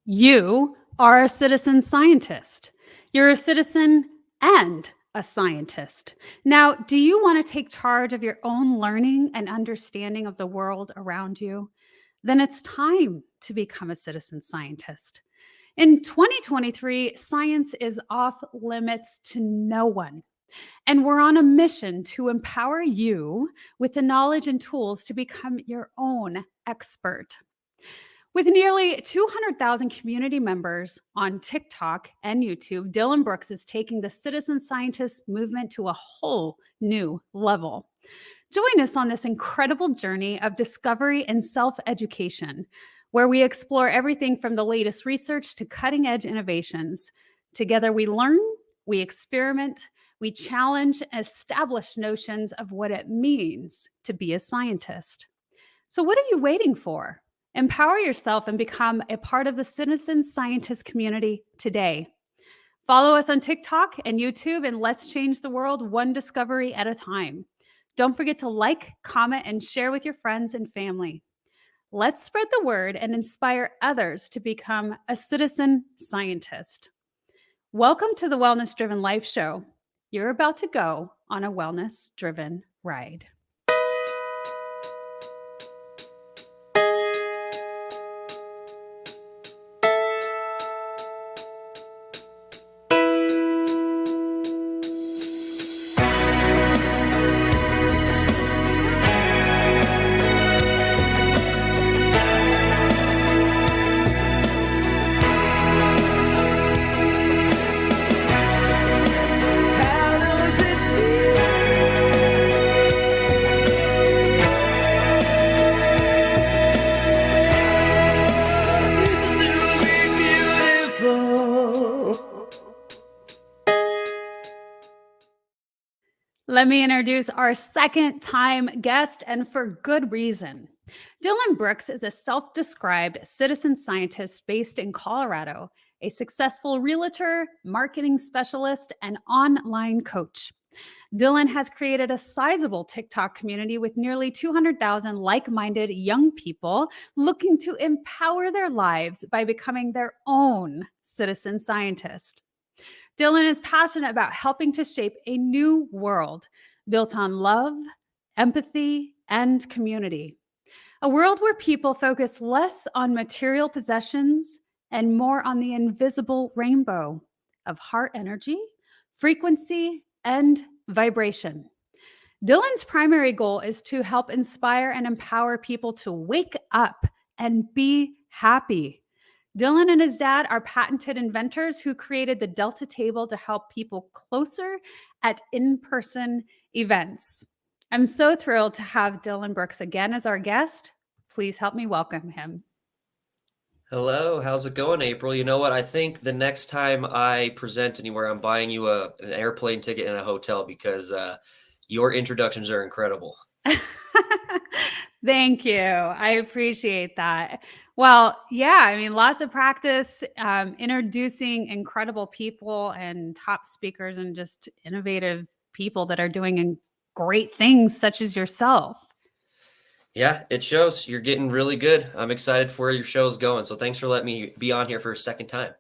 You are a citizen scientist. You're a citizen and a scientist. Now, do you want to take charge of your own learning and understanding of the world around you? Then it's time to become a citizen scientist. In 2023, science is off limits to no one. And we're on a mission to empower you with the knowledge and tools to become your own expert. With nearly 200,000 community members on TikTok and YouTube, Dillon Brooks is taking the citizen scientist movement to a whole new level. Join us on this incredible journey of discovery and self-education, where we explore everything from the latest research to cutting-edge innovations. Together we learn, we experiment, we challenge established notions of what it means to be a scientist. So what are you waiting for? Empower yourself and become a part of the citizen scientist community today. Follow us on TikTok and YouTube, and let's change the world one discovery at a time. Don't forget to like, comment, and share with your friends and family. Let's spread the word and inspire others to become a citizen scientist. Welcome to the Wellness Driven Life Show. You're about to go on a wellness driven ride. Let me introduce our second-time guest, and for good reason. Dillon Brooks is a self-described citizen scientist based in Colorado, a successful realtor, marketing specialist, and online coach. Dillon has created a sizable TikTok community with nearly 200,000 like-minded young people looking to empower their lives by becoming their own citizen scientist. Dillon is passionate about helping to shape a new world built on love, empathy, and community. A world where people focus less on material possessions and more on the invisible rainbow of heart energy, frequency, and vibration. Dillon's primary goal is to help inspire and empower people to wake up and be happy. Dillon and his dad are patented inventors who created the Delta table to help people closer at in-person events. I'm so thrilled to have Dillon Brooks again as our guest. Please help me welcome him. Hello, how's it going, April? You know what? I think the next time I present anywhere, I'm buying you an airplane ticket and a hotel because your introductions are incredible. Thank you. I appreciate that. Well, yeah, I mean, lots of practice introducing incredible people and top speakers and just innovative people that are doing great things, such as yourself. Yeah, it shows. You're getting really good. I'm excited for where your show's going. So thanks for letting me be on here for a second time.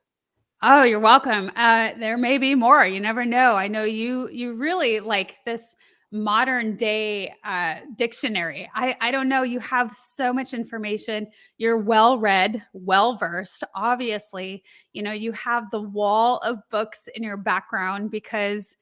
Oh, you're welcome. There may be more. You never know. I know you really like this modern day dictionary. I don't know. You have so much information. You're well read, well versed. Obviously, you know, you have the wall of books in your background because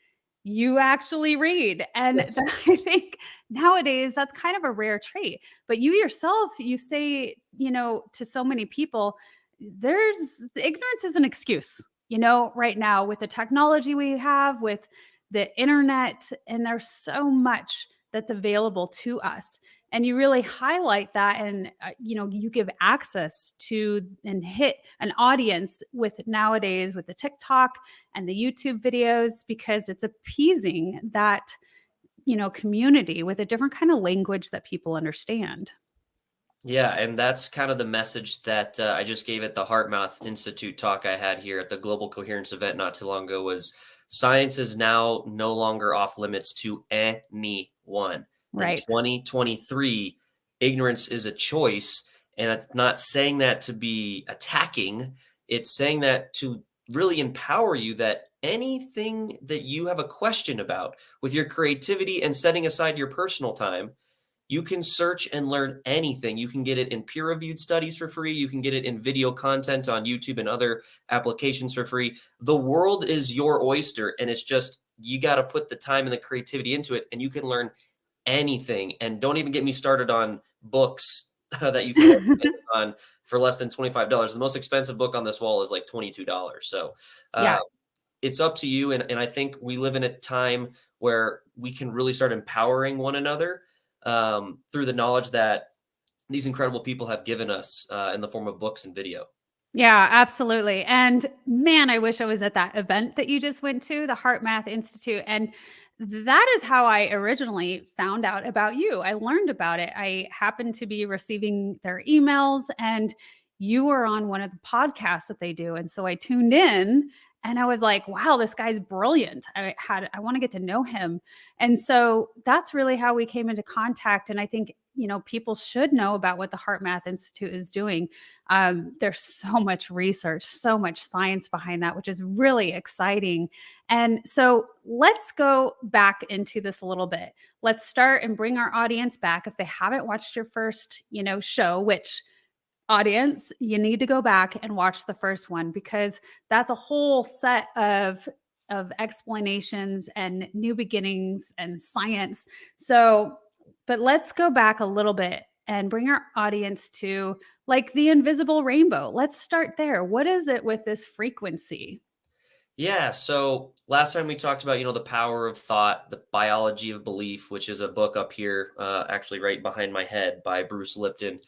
you actually read. And I think nowadays that's kind of a rare trait. But you yourself, you say, you know, to so many people, ignorance is an excuse, you know, right now with the technology we have, with the internet, and there's so much that's available to us. And you really highlight that, and you know, you give access to and hit an audience with nowadays with the TikTok and the YouTube videos, because it's appeasing that, you know, community with a different kind of language that people understand. Yeah, and that's kind of the message that I just gave at the Heart Mouth Institute talk I had here at the Global Coherence event not too long ago was science is now no longer off limits to anyone. In Right. 2023, ignorance is a choice, and it's not saying that to be attacking. It's saying that to really empower you that anything that you have a question about with your creativity and setting aside your personal time, you can search and learn anything. You can get it in peer-reviewed studies for free. You can get it in video content on YouTube and other applications for free. The world is your oyster, and it's just you got to put the time and the creativity into it, and you can learn anything. And don't even get me started on books that you can order on Amazon for less than $25. The most expensive book on this wall is like $22. So uh, Yeah. it's up to you. And I think we live in a time where we can really start empowering one another through the knowledge that these incredible people have given us in the form of books and video. Yeah, absolutely. And man, I wish I was at that event that you just went to, the Heart Math Institute. And that is how I originally found out about you. I learned about it. I happened to be receiving their emails, and you were on one of the podcasts that they do. And so I tuned in and I was like, wow, this guy's brilliant. I want to get to know him. And so that's really how we came into contact. And I think, people should know about what the Heart Math Institute is doing. There's so much research, so much science behind that, which is really exciting. And so let's go back into this a little bit. Let's start and bring our audience back. If they haven't watched your first, show, which audience, you need to go back and watch the first one, because that's a whole set of explanations and new beginnings and science. So, but let's go back a little bit and bring our audience to like the invisible rainbow. Let's start there. What is it with this frequency? Yeah. So last time we talked about, the power of thought, the biology of belief, which is a book up here, actually right behind my head by Bruce Lipton,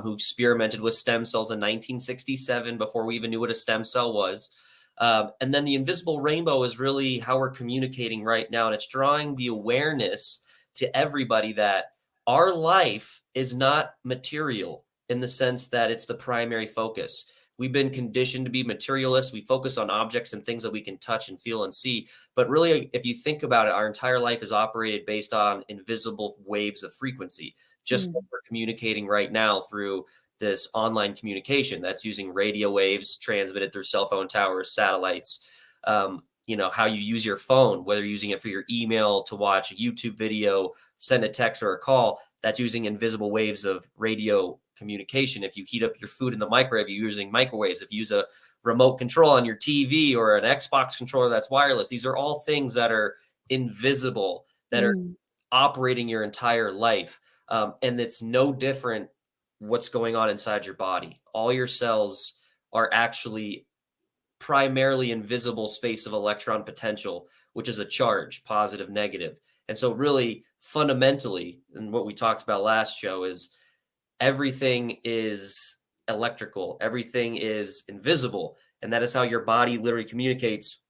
who experimented with stem cells in 1967 before we even knew what a stem cell was. And then the invisible rainbow is really how we're communicating right now. And it's drawing the awareness to everybody that our life is not material in the sense that it's the primary focus. We've been conditioned to be materialists. We focus on objects and things that we can touch and feel and see. But really, if you think about it, our entire life is operated based on invisible waves of frequency, just like Mm. we're communicating right now through this online communication that's using radio waves transmitted through cell phone towers, satellites. How you use your phone, whether you're using it for your email, to watch a YouTube video, send a text or a call, that's using invisible waves of radio communication. If you heat up your food in the microwave, you're using microwaves. If you use a remote control on your TV or an Xbox controller that's wireless, these are all things that are invisible, that are Mm. operating your entire life. And it's no different what's going on inside your body. All your cells are actually primarily invisible space of electron potential, which is a charge, positive, negative. And so really fundamentally, and what we talked about last show, is everything is electrical, everything is invisible. And that is how your body literally communicates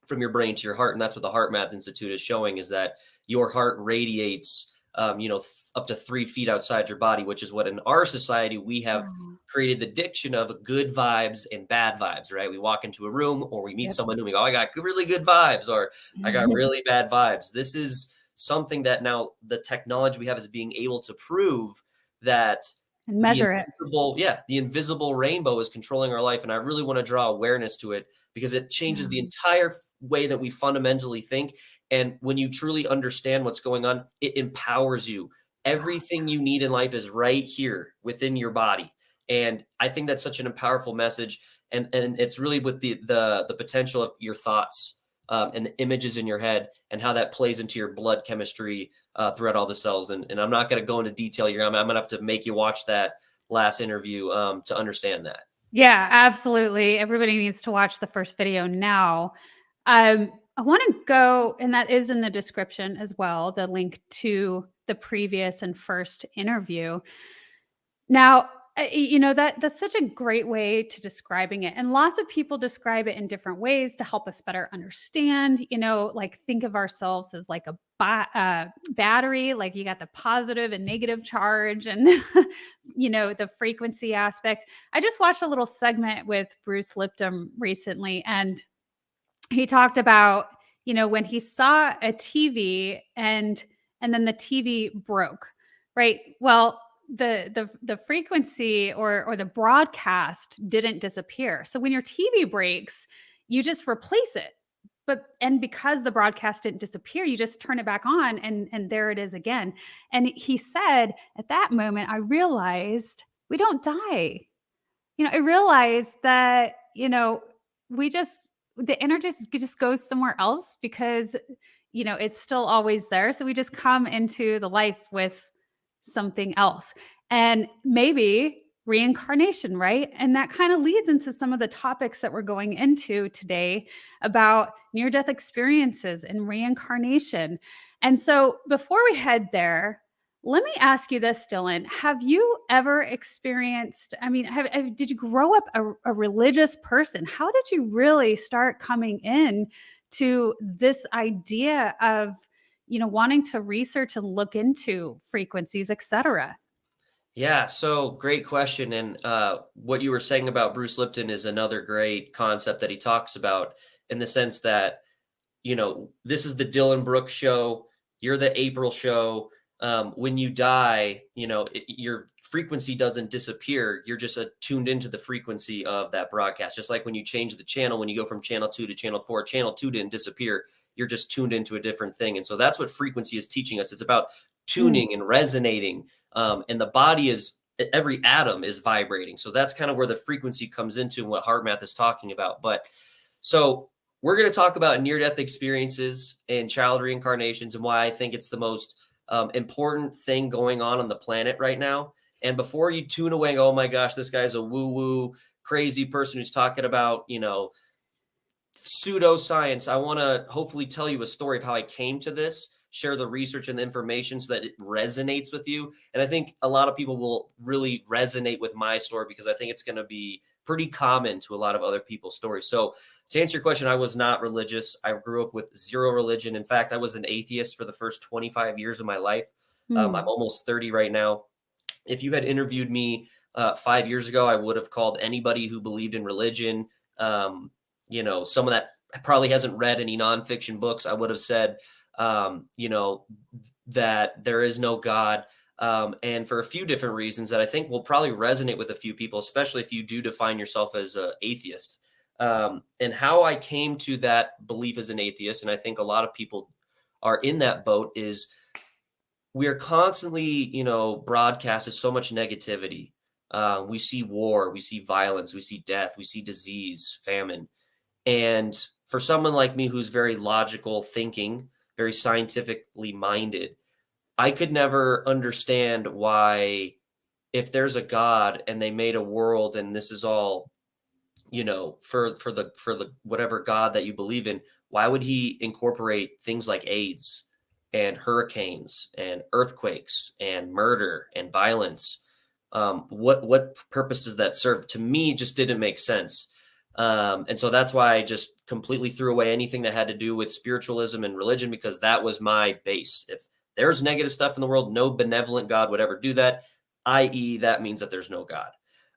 from your brain to your heart. And that's what the Heart Math Institute is showing, is that your heart radiates, up to 3 feet outside your body, which is what in our society we have Wow. created the diction of good vibes and bad vibes, right? We walk into a room or we meet Yep. someone and we go, I got really good vibes, or I got really bad vibes. This is something that now the technology we have is being able to prove that And the measure it. the invisible rainbow is controlling our life. And I really want to draw awareness to it because it changes the Yeah. entire way that we fundamentally think. And when you truly understand what's going on, it empowers you. Everything you need in life is right here within your body. And I think that's such an powerful message. And it's really with the potential of your thoughts, and the images in your head and how that plays into your blood chemistry throughout all the cells. And I'm not going to go into detail here. I'm going to have to make you watch that last interview to understand that. Yeah, absolutely. Everybody needs to watch the first video now. I want to go, and that is in the description as well, the link to the previous and first interview. Now, that's such a great way to describing it. And lots of people describe it in different ways to help us better understand, like think of ourselves as like a battery, like you got the positive and negative charge and, the frequency aspect. I just watched a little segment with Bruce Lipton recently, and he talked about, when he saw a TV and then the TV broke, right? Well, the frequency or the broadcast didn't disappear. So when your TV breaks, you just replace it. And because the broadcast didn't disappear, you just turn it back on, and there it is again. And he said, at that moment, I realized we don't die. I realized that, the energy just goes somewhere else because, it's still always there. So we just come into the life with something else, and maybe reincarnation, right? And that kind of leads into some of the topics that we're going into today about near-death experiences and reincarnation. And so before we head there, let me ask you this, Dillon. Have you ever experienced, did you grow up a religious person? How did you really start coming in to this idea of, wanting to research and look into frequencies, et cetera? Yeah, so great question. And what you were saying about Bruce Lipton is another great concept that he talks about, in the sense that, this is the Dylan Brooks show, you're the April show. When you die, your frequency doesn't disappear. You're just tuned into the frequency of that broadcast. Just like when you change the channel, when you go from channel 2 to channel 4, channel 2 didn't disappear. You're just tuned into a different thing. And so that's what frequency is teaching us. It's about tuning and resonating. And the body every atom is vibrating. So that's kind of where the frequency comes into, and what HeartMath is talking about. But so we're going to talk about near-death experiences and child reincarnations, and why I think it's the most important thing going on the planet right now. And before you tune away and go, oh my gosh, this guy's a woo-woo crazy person who's talking about, pseudoscience, I want to hopefully tell you a story of how I came to this, share the research and the information so that it resonates with you. And I think a lot of people will really resonate with my story, because I think it's going to be pretty common to a lot of other people's stories. So to answer your question, I was not religious. I grew up with zero religion. In fact, I was an atheist for the first 25 years of my life. I'm almost 30 right now. If you had interviewed me 5 years ago, I would have called anybody who believed in religion, someone that probably hasn't read any nonfiction books. I would have said, that there is no God. And for a few different reasons that I think will probably resonate with a few people, especially if you do define yourself as an atheist. And how I came to that belief as an atheist, and I think a lot of people are in that boat, is we are constantly, broadcasted so much negativity. We see war, we see violence, we see death, we see disease, famine. And for someone like me who's very logical thinking, very scientifically minded, I could never understand why, if there's a God and they made a world and this is all, for the whatever God that you believe in, why would he incorporate things like AIDS and hurricanes and earthquakes and murder and violence? What purpose does that serve? To me, it just didn't make sense. And so that's why I just completely threw away anything that had to do with spiritualism and religion, because that was my base. If there's negative stuff in the world, no benevolent God would ever do that, i.e. that means that there's no God.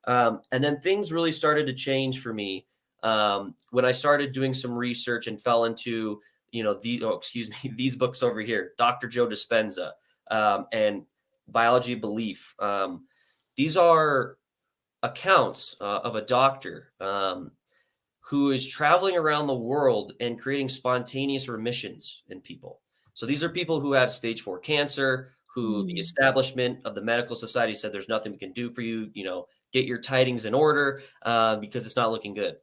And then things really started to change for me when I started doing some research and fell into, these books over here, Dr. Joe Dispenza and Biology of Belief. These are accounts of a doctor who is traveling around the world and creating spontaneous remissions in people. So these are people who have stage 4 cancer, who the establishment of the medical society said there's nothing we can do for you, get your tidings in order because it's not looking good.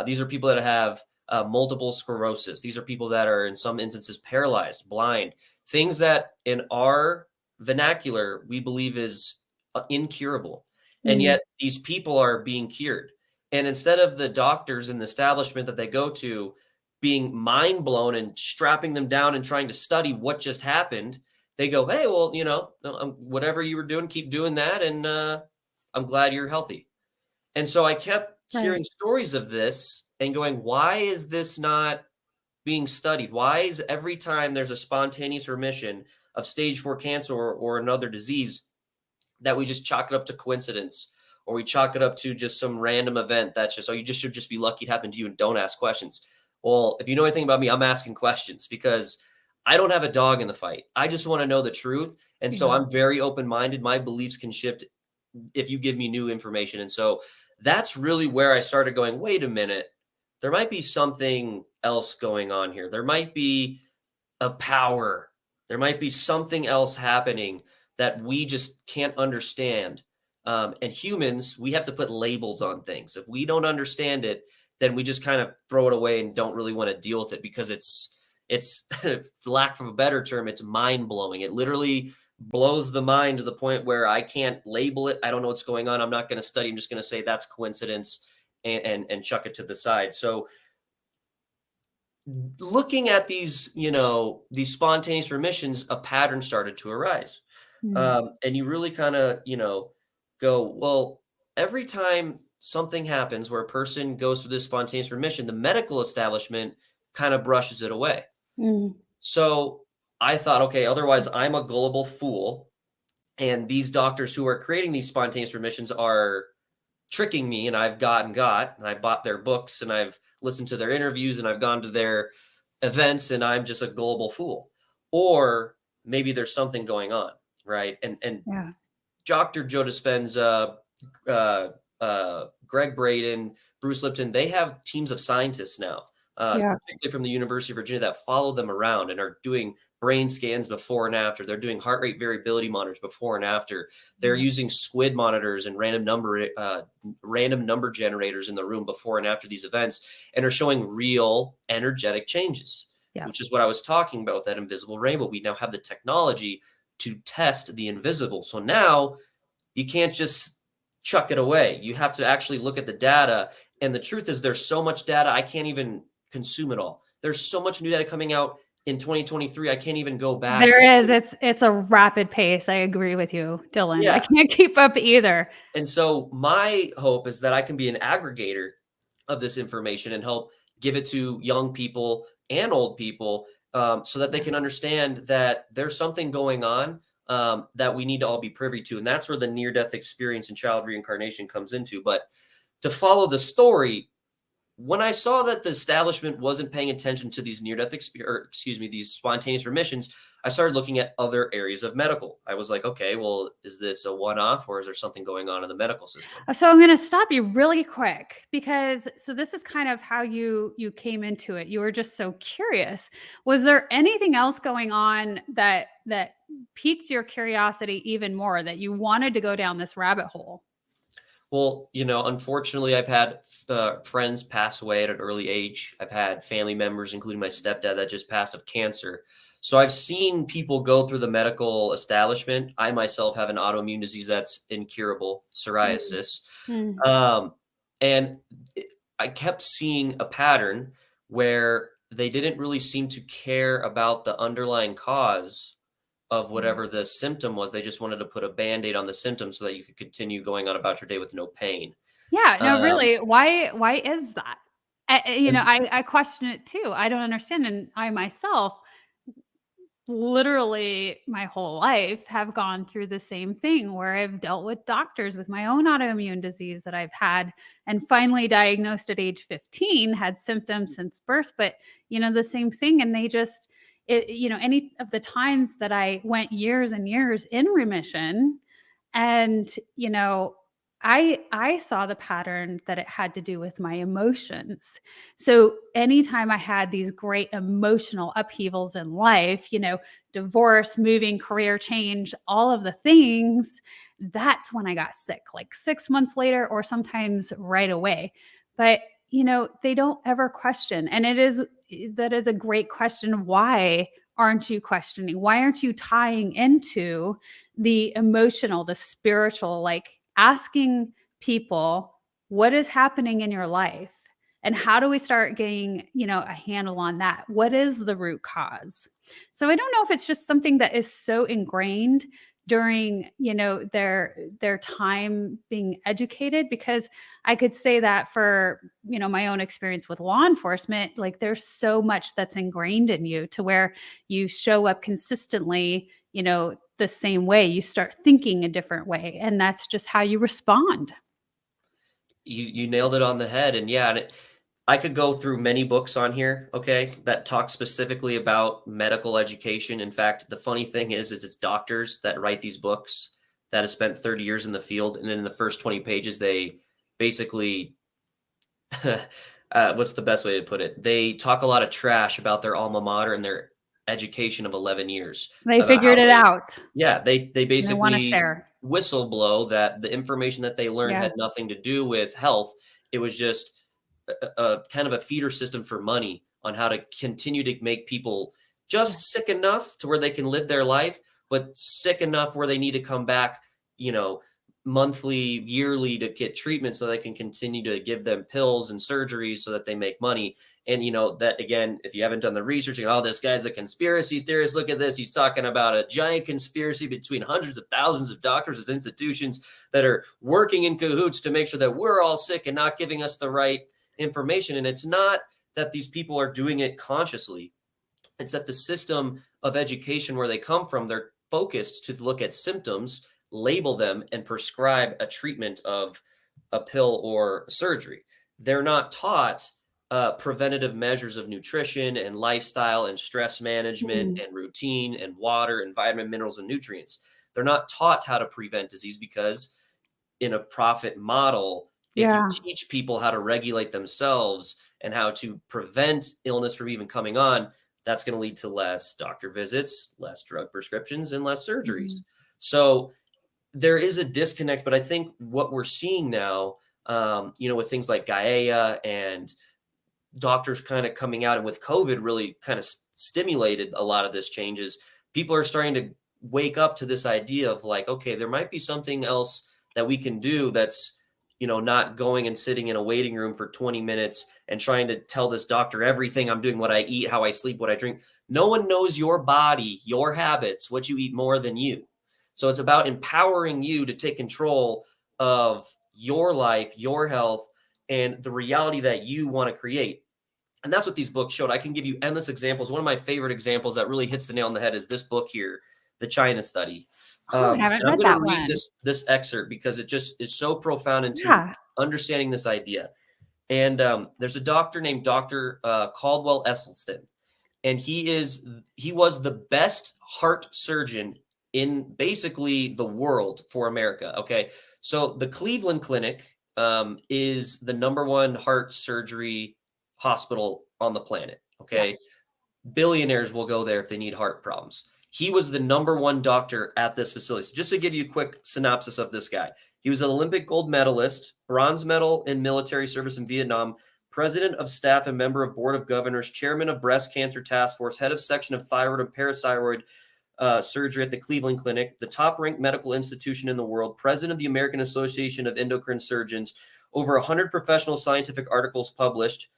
These are people that have multiple sclerosis. These are people that are in some instances paralyzed, blind, things that in our vernacular we believe is incurable. And yet these people are being cured. And instead of the doctors in the establishment that they go to being mind blown and strapping them down and trying to study what just happened, they go, hey, well, whatever you were doing, keep doing that. And I'm glad you're healthy. And so I kept hearing stories of this and going, why is this not being studied? Why is every time there's a spontaneous remission of stage 4 cancer or another disease, that we just chalk it up to coincidence, or we chalk it up to just some random event that's just, you just should just be lucky it happened to you and don't ask questions? Well, if you know anything about me, I'm asking questions because I don't have a dog in the fight. I just want to know the truth. And so Yeah. I'm very open-minded. My beliefs can shift if you give me new information. And so that's really where I started going, wait a minute, there might be something else going on here. There might be a power. There might be something else happening that we just can't understand. And humans, we have to put labels on things. If we don't understand it, then we just kind of throw it away and don't really want to deal with it because it's for lack of a better term, it's mind blowing. It literally blows the mind to the point where I can't label it. I don't know what's going on. I'm not going to study. I'm just going to say that's coincidence and chuck it to the side. So looking at these, these spontaneous remissions, a pattern started to arise. Mm. And you really kind of, go, well, every time something happens where a person goes through this spontaneous remission, the medical establishment kind of brushes it away. Mm. So I thought, okay, otherwise I'm a gullible fool. And these doctors who are creating these spontaneous remissions are tricking me, and I've and I bought their books and I've listened to their interviews and I've gone to their events and I'm just a gullible fool. Or maybe there's something going on, right? And Yeah. Dr. Joe Dispenza, Greg Braden, Bruce Lipton, they have teams of scientists now, Yeah. particularly from the University of Virginia, that follow them around and are doing brain scans before and after. They're doing heart rate variability monitors before and after. They're using squid monitors and random number generators in the room before and after these events, and are showing real energetic changes, Yeah. which is what I was talking about with that invisible rainbow. We now have the technology to test the invisible. So now you can't just chuck it away. You have to actually look at the data. And the truth is, there's so much data, I can't even consume it all. There's so much new data coming out in 2023. I can't even go back to. There is. It's a rapid pace. I agree with you, Dillon. I Yeah. can't keep up either. And so my hope is that I can be an aggregator of this information and help give it to young people and old people, so that they can understand that there's something going on, that we need to all be privy to. And that's where the near-death experience and child reincarnation comes into. But to follow the story, when I saw that the establishment wasn't paying attention to these these spontaneous remissions, I started looking at other areas of medical. I was like, okay, well, is this a one-off or is there something going on in the medical system? So I'm going to stop you really quick because this is kind of how you came into it. You were just so curious. Was there anything else going on that piqued your curiosity even more, that you wanted to go down this rabbit hole? Well, unfortunately, I've had friends pass away at an early age. I've had family members, including my stepdad, that just passed of cancer. So I've seen people go through the medical establishment. I myself have an autoimmune disease that's incurable, psoriasis. Mm. And I kept seeing a pattern where they didn't really seem to care about the underlying cause of whatever the symptom was. They just wanted to put a Band-Aid on the symptom so that you could continue going on about your day with no pain. Yeah, no, Um, really. Why is that? and I question it too. I don't understand. And I myself, literally my whole life, have gone through the same thing where I've dealt with doctors with my own autoimmune disease that I've had, and finally diagnosed at age 15, had symptoms since birth, but the same thing. And they just, any of the times that I went years and years in remission, and I saw the pattern that it had to do with my emotions. So anytime I had these great emotional upheavals in life, divorce, moving, career change, all of the things, that's when I got sick, like 6 months later, or sometimes right away. But they don't ever question. And that is a great question. Why aren't you questioning? Why aren't you tying into the emotional, the spiritual, like asking people what is happening in your life, and how do we start getting, a handle on that? What is the root cause? So I don't know if it's just something that is so ingrained during, their time being educated, because I could say that for, my own experience with law enforcement, like there's so much that's ingrained in you to where you show up consistently, the same way. You start thinking a different way, and that's just how you respond. you nailed it on the head. And yeah, I could go through many books on here, okay, that talk specifically about medical education. In fact, the funny thing is it's doctors that write these books that have spent 30 years in the field, and then in the first 20 pages, they basically, what's the best way to put it? They talk a lot of trash about their alma mater and their education of 11 years They about figured how it they, out. yeah, they They want to basically share. whistleblow that the information that they learned Yeah. had nothing to do with health. It was just a kind of a feeder system for money on how to continue to make people just sick enough to where they can live their life, but sick enough where they need to come back, you know, monthly, yearly to get treatment so they can continue to give them pills and surgeries so that they make money. And, you know, that again, if you haven't done the research, and oh, this guy's a conspiracy theorist, look at this. He's talking about a giant conspiracy between hundreds of thousands of doctors and institutions that are working in cahoots to make sure that we're all sick and not giving us the right information. And it's not that these people are doing it consciously. It's that the system of education where they come from, they're focused to look at symptoms, label them, and prescribe a treatment of a pill or surgery. They're not taught preventative measures of nutrition and lifestyle and stress management Mm. and routine and water and vitamin, minerals, and nutrients. They're not taught how to prevent disease because in a profit model, if you Yeah. teach people how to regulate themselves and how to prevent illness from even coming on, that's going to lead to less doctor visits, less drug prescriptions, and less surgeries. Mhm. So there is a disconnect, but I think what we're seeing now, you know, with things like Gaia and doctors kind of coming out, and with COVID really kind of stimulated a lot of this changes, people are starting to wake up to this idea of like, okay, there might be something else that we can do that's, you know, not going and sitting in a waiting room for 20 minutes and trying to tell this doctor everything I'm doing, what I eat, how I sleep, what I drink. No one knows your body, your habits, what you eat more than you. So it's about empowering you to take control of your life, your health, and the reality that you want to create. And that's what these books showed. I can give you endless examples. One of my favorite examples that really hits the nail on the head is this book here, The China Study. Oh, I haven't And I'm read going that to read one. this excerpt because it just is so profound into Yeah. understanding this idea. And there's a doctor named Dr. Caldwell Esselstyn, and he was the best heart surgeon in basically the world for America. Okay, so the Cleveland Clinic is the number one heart surgery hospital on the planet. Yeah. Okay, billionaires will go there if they need heart problems. He was the number one doctor at this facility. So just to give you a quick synopsis of this guy, he was an Olympic gold medalist, bronze medal in military service in Vietnam, president of staff and member of board of governors, chairman of breast cancer task force, head of section of thyroid and parathyroid surgery at the Cleveland Clinic, the top ranked medical institution in the world, president of the American Association of Endocrine Surgeons, over 100 professional scientific articles published.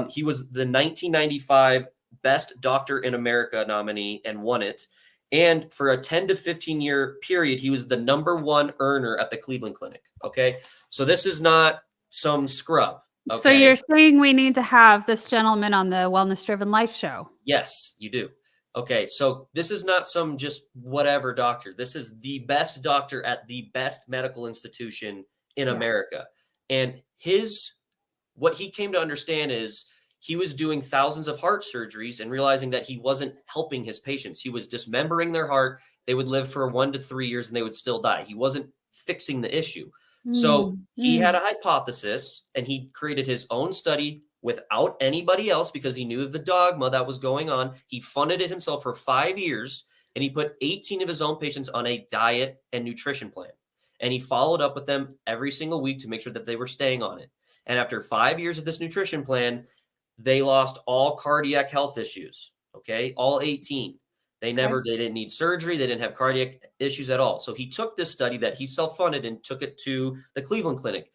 He was the 1995 Best Doctor in America nominee and won it. And for a 10 to 15 year period, he was the number one earner at the Cleveland Clinic. Okay. So this is not some scrub. So Okay. you're saying we need to have this gentleman on the Wellness Driven Life show? Yes, you do. Okay. So this is not some just whatever doctor. This is the best doctor at the best medical institution in Yeah. America. And what he came to understand is he was doing thousands of heart surgeries and realizing that he wasn't helping his patients. He was dismembering their heart. They would live for 1 to 3 years and they would still die. He wasn't fixing the issue. So Mm, he had mm. a hypothesis and he created his own study without anybody else because he knew of the dogma that was going on. He funded it himself for 5 years and he put 18 of his own patients on a diet and nutrition plan. And he followed up with them every single week to make sure that they were staying on it. And after 5 years of this nutrition plan, they lost all cardiac health issues. Okay. All 18. They Okay. didn't need surgery. They didn't have cardiac issues at all. So he took this study that he self-funded and took it to the Cleveland Clinic.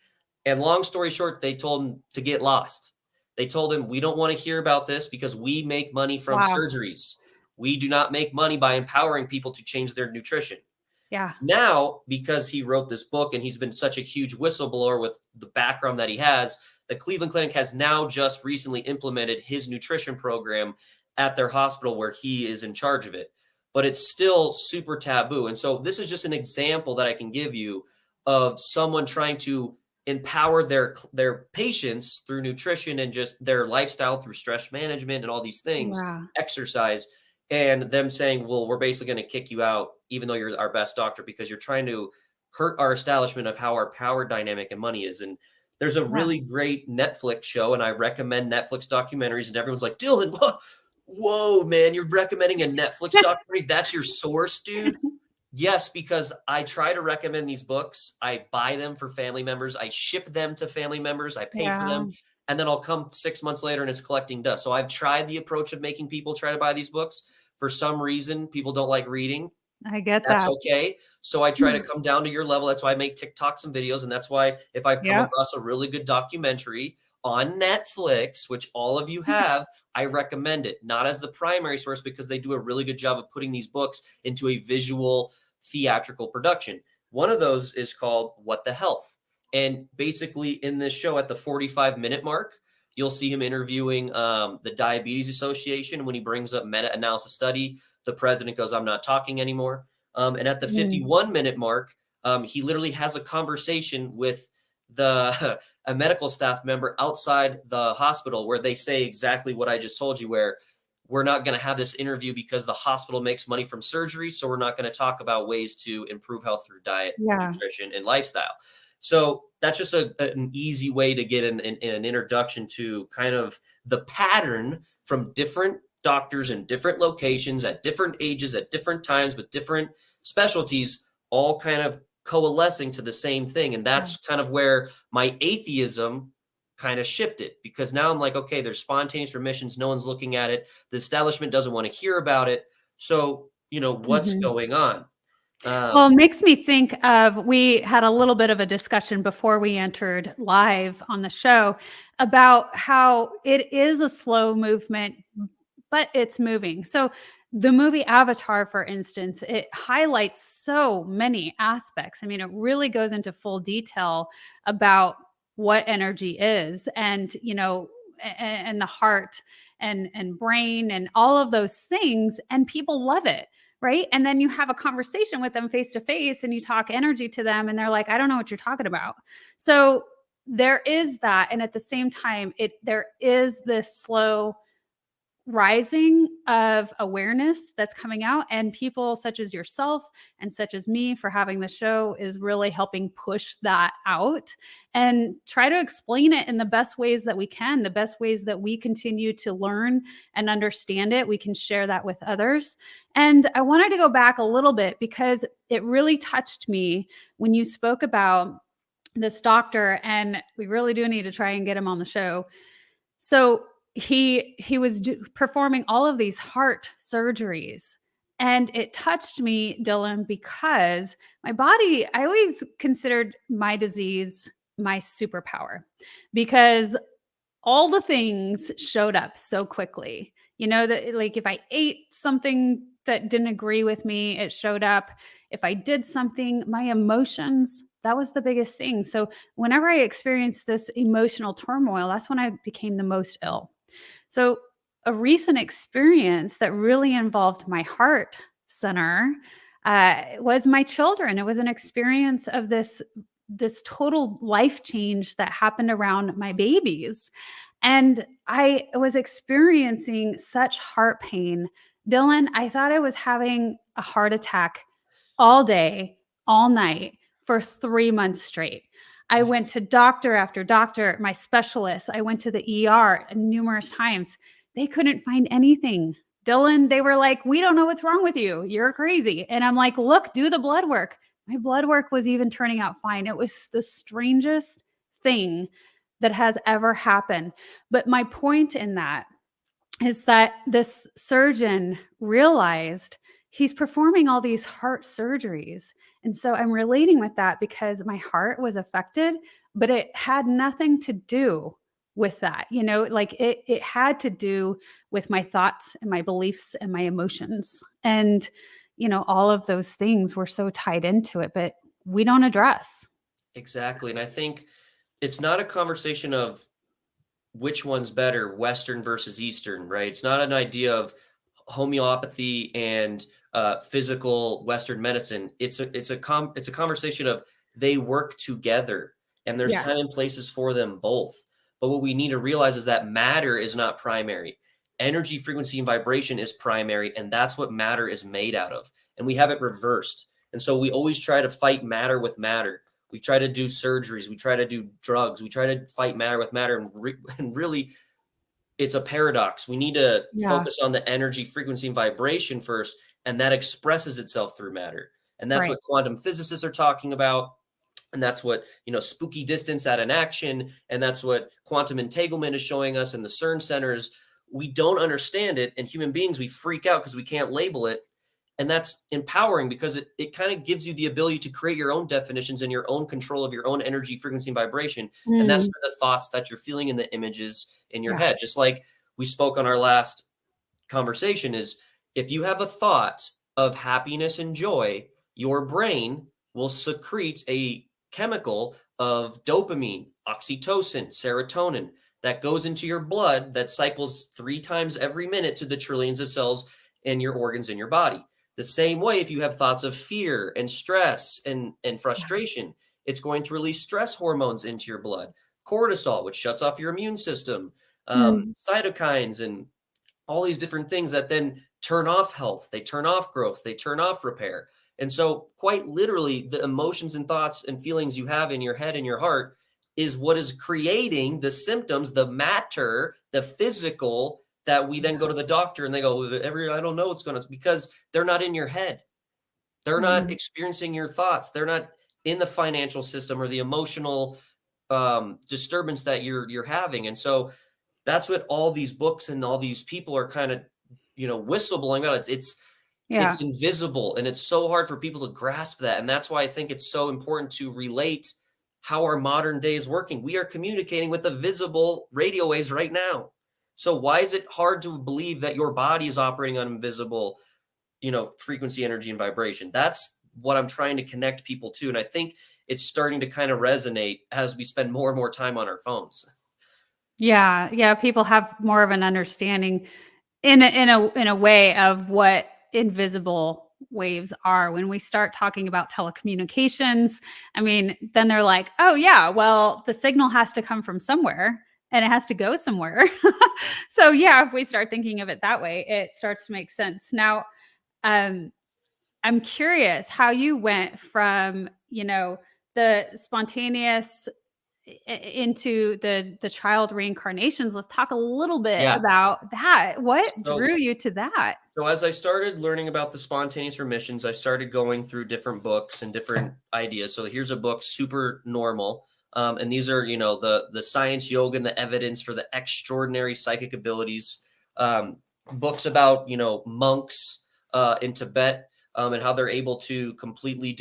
And long story short, they told him to get lost. They told him, we don't want to hear about this because we make money from Wow. surgeries. We do not make money by empowering people to change their nutrition. Yeah. Now, because he wrote this book and he's been such a huge whistleblower with the background that he has, the Cleveland Clinic has now just recently implemented his nutrition program at their hospital where he is in charge of it. But it's still super taboo. And so this is just an example that I can give you of someone trying to empower their patients through nutrition and just their lifestyle through stress management and all these things, Yeah. exercise, and them saying, well, we're basically going to kick you out, even though you're our best doctor, because you're trying to hurt our establishment of how our power dynamic and money is. And there's a Yeah. really great Netflix show, and I recommend Netflix documentaries, and everyone's like, Dillon, whoa, man, you're recommending a Netflix documentary? That's your source, dude? Yes, because I try to recommend these books. I buy them for family members. I ship them to family members. I pay for Yeah. them. And then I'll come 6 months later and it's collecting dust. So I've tried the approach of making people try to buy these books. For some reason, people don't like reading. I get That's that. okay. So I try to come down to your level. That's why I make TikToks and videos. And that's why if I've come Yep. across a really good documentary on Netflix, which all of you have, I recommend it, not as the primary source, because they do a really good job of putting these books into a visual theatrical production. One of those is called What the Health. And basically in this show at the 45-minute mark, you'll see him interviewing the Diabetes Association. When he brings up meta-analysis study, the president goes, I'm not talking anymore. And at the 51-minute mark, he literally has a conversation with a medical staff member outside the hospital where they say exactly what I just told you, where we're not going to have this interview because the hospital makes money from surgery. So we're not going to talk about ways to improve health through diet, Yeah. nutrition, and lifestyle. So that's just an easy way to get an introduction to kind of the pattern from different doctors in different locations at different ages, at different times, with different specialties, all kind of coalescing to the same thing. And that's kind of where my atheism kind of shifted, because now I'm like, okay, there's spontaneous remissions. No one's looking at it. The establishment doesn't want to hear about it. So, what's going on? Well, it makes me think of, we had a little bit of a discussion before we entered live on the show about how it is a slow movement, but it's moving. So the movie Avatar, for instance, it highlights so many aspects. I mean, it really goes into full detail about what energy is, and, and the heart and brain and all of those things. And people love it. Right. And then you have a conversation with them face to face and you talk energy to them and they're like, I don't know what you're talking about. So there is that. And at the same time, there is this slow rising of awareness that's coming out, and people such as yourself and such as me for having the show is really helping push that out and try to explain it in the best ways that we can, the best ways that we continue to learn and understand it. We can share that with others. And I wanted to go back a little bit because it really touched me when you spoke about this doctor, and we really do need to try and get him on the show. So he was performing all of these heart surgeries, and it touched me, Dillon, because my body, I always considered my disease my superpower, because all the things showed up so quickly. That, like, if I ate something that didn't agree with me, it showed up. If I did something, my emotions, that was the biggest thing. So whenever I experienced this emotional turmoil, that's when I became the most ill. So a recent experience that really involved my heart center was my children. It was an experience of this total life change that happened around my babies. And I was experiencing such heart pain. Dillon, I thought I was having a heart attack all day, all night for 3 months straight. I went to doctor after doctor, my specialist. I went to the ER numerous times. They couldn't find anything. Dillon, they were like, we don't know what's wrong with you. You're crazy. And I'm like, look, do the blood work. My blood work was even turning out fine. It was the strangest thing that has ever happened. But my point in that is that this surgeon realized he's performing all these heart surgeries. And so I'm relating with that because my heart was affected, but it had nothing to do with that. Like it had to do with my thoughts and my beliefs and my emotions. And, all of those things were so tied into it, but we don't address. Exactly. And I think it's not a conversation of which one's better, Western versus Eastern, right? It's not an idea of homeopathy and physical Western medicine. It's a conversation of they work together. and there's Yeah. time and places for them both. But what we need to realize is that matter is not primary. Energy, frequency, and vibration is primary, and that's what matter is made out of. And we have it reversed. And so we always try to fight matter with matter. We try to do surgeries. We try to do drugs. We try to fight matter with matter. And really, it's a paradox. We need to Yeah. focus on the energy, frequency, and vibration first, and that expresses itself through matter. And that's Right. what quantum physicists are talking about. And that's what, spooky distance at an action. And that's what quantum entanglement is showing us in the CERN centers. We don't understand it. And human beings, we freak out because we can't label it. And that's empowering because it kind of gives you the ability to create your own definitions and your own control of your own energy, frequency, and vibration. And that's Mm, the thoughts that you're feeling in the images in your yeah. head. Just like we spoke on our last conversation, is if you have a thought of happiness and joy, your brain will secrete a chemical of dopamine, oxytocin, serotonin that goes into your blood that cycles 3 times every minute to the trillions of cells in your organs in your body. The same way, if you have thoughts of fear and stress and frustration, it's going to release stress hormones into your blood. Cortisol, which shuts off your immune system, Mm, cytokines, and all these different things that then turn off health, they turn off growth, they turn off repair. And so, quite literally, the emotions and thoughts and feelings you have in your head and your heart is what is creating the symptoms, the matter, the physical that we then go to the doctor and they go, I don't know what's going on. It's because they're not in your head. They're not mm. experiencing your thoughts. They're not in the financial system or the emotional disturbance that you're having. And so that's what all these books and all these people are kind of, whistleblowing about. It's Yeah. invisible, and it's so hard for people to grasp that. And that's why I think it's so important to relate how our modern day is working. We are communicating with the visible radio waves right now. So why is it hard to believe that your body is operating on invisible, frequency, energy, and vibration? That's what I'm trying to connect people to. And I think it's starting to kind of resonate as we spend more and more time on our phones. Yeah. Yeah. People have more of an understanding in a way of what invisible waves are. When we start talking about telecommunications, I mean, then they're like, oh yeah, well, the signal has to come from somewhere and it has to go somewhere. So yeah, if we start thinking of it that way, it starts to make sense. Now, um, I'm curious how you went from, the spontaneous into the child reincarnations. Let's talk a little bit Yeah. about that. What So drew you to that? So as I started learning about the spontaneous remissions, I started going through different books and different ideas. So here's a book, Super Normal. And these are, the science, yoga, and the evidence for the extraordinary psychic abilities. Books about, monks in Tibet, and how they're able to completely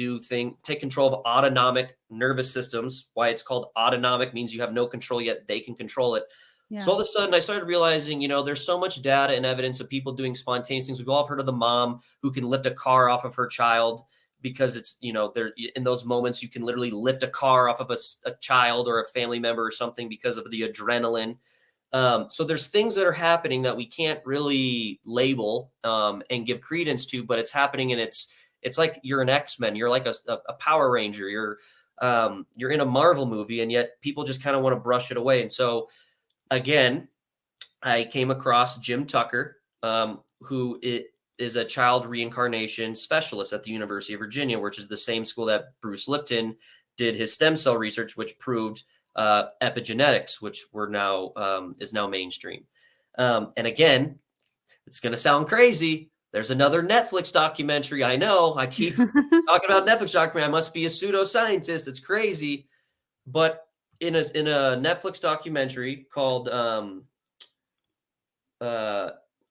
take control of autonomic nervous systems. Why it's called autonomic means you have no control, yet they can control it. So Yeah. all of a sudden, I started realizing, there's so much data and evidence of people doing spontaneous things. We've all heard of the mom who can lift a car off of her child because it's, they're in those moments you can literally lift a car off of a child or a family member or something because of the adrenaline. So there's things that are happening that we can't really label and give credence to, but it's happening, and it's like you're an X-Men, you're like a Power Ranger, you're in a Marvel movie, and yet people just kind of want to brush it away. And so again, I came across Jim Tucker, who is a child reincarnation specialist at the University of Virginia, which is the same school that Bruce Lipton did his stem cell research, which proved epigenetics, which is now mainstream. And again, it's going to sound crazy. There's another Netflix documentary. I know I keep talking about Netflix documentary. I must be a pseudoscientist. It's crazy. But in a Netflix documentary called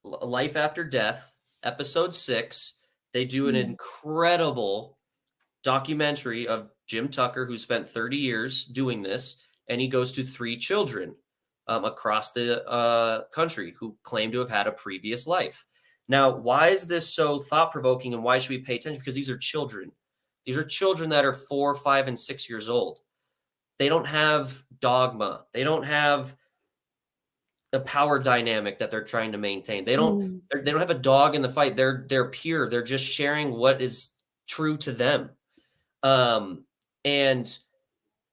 Life After Death, episode 6, they do an Mm, incredible documentary of Jim Tucker, who spent 30 years doing this, and he goes to 3 children across the country who claim to have had a previous life. Now, why is this so thought-provoking, and why should we pay attention? Because these are children. These are children that are 4, 5, and 6 years old. They don't have dogma. They don't have the power dynamic that they're trying to maintain. mm, They don't have a dog in the fight. They're pure. They're just sharing what is true to them. And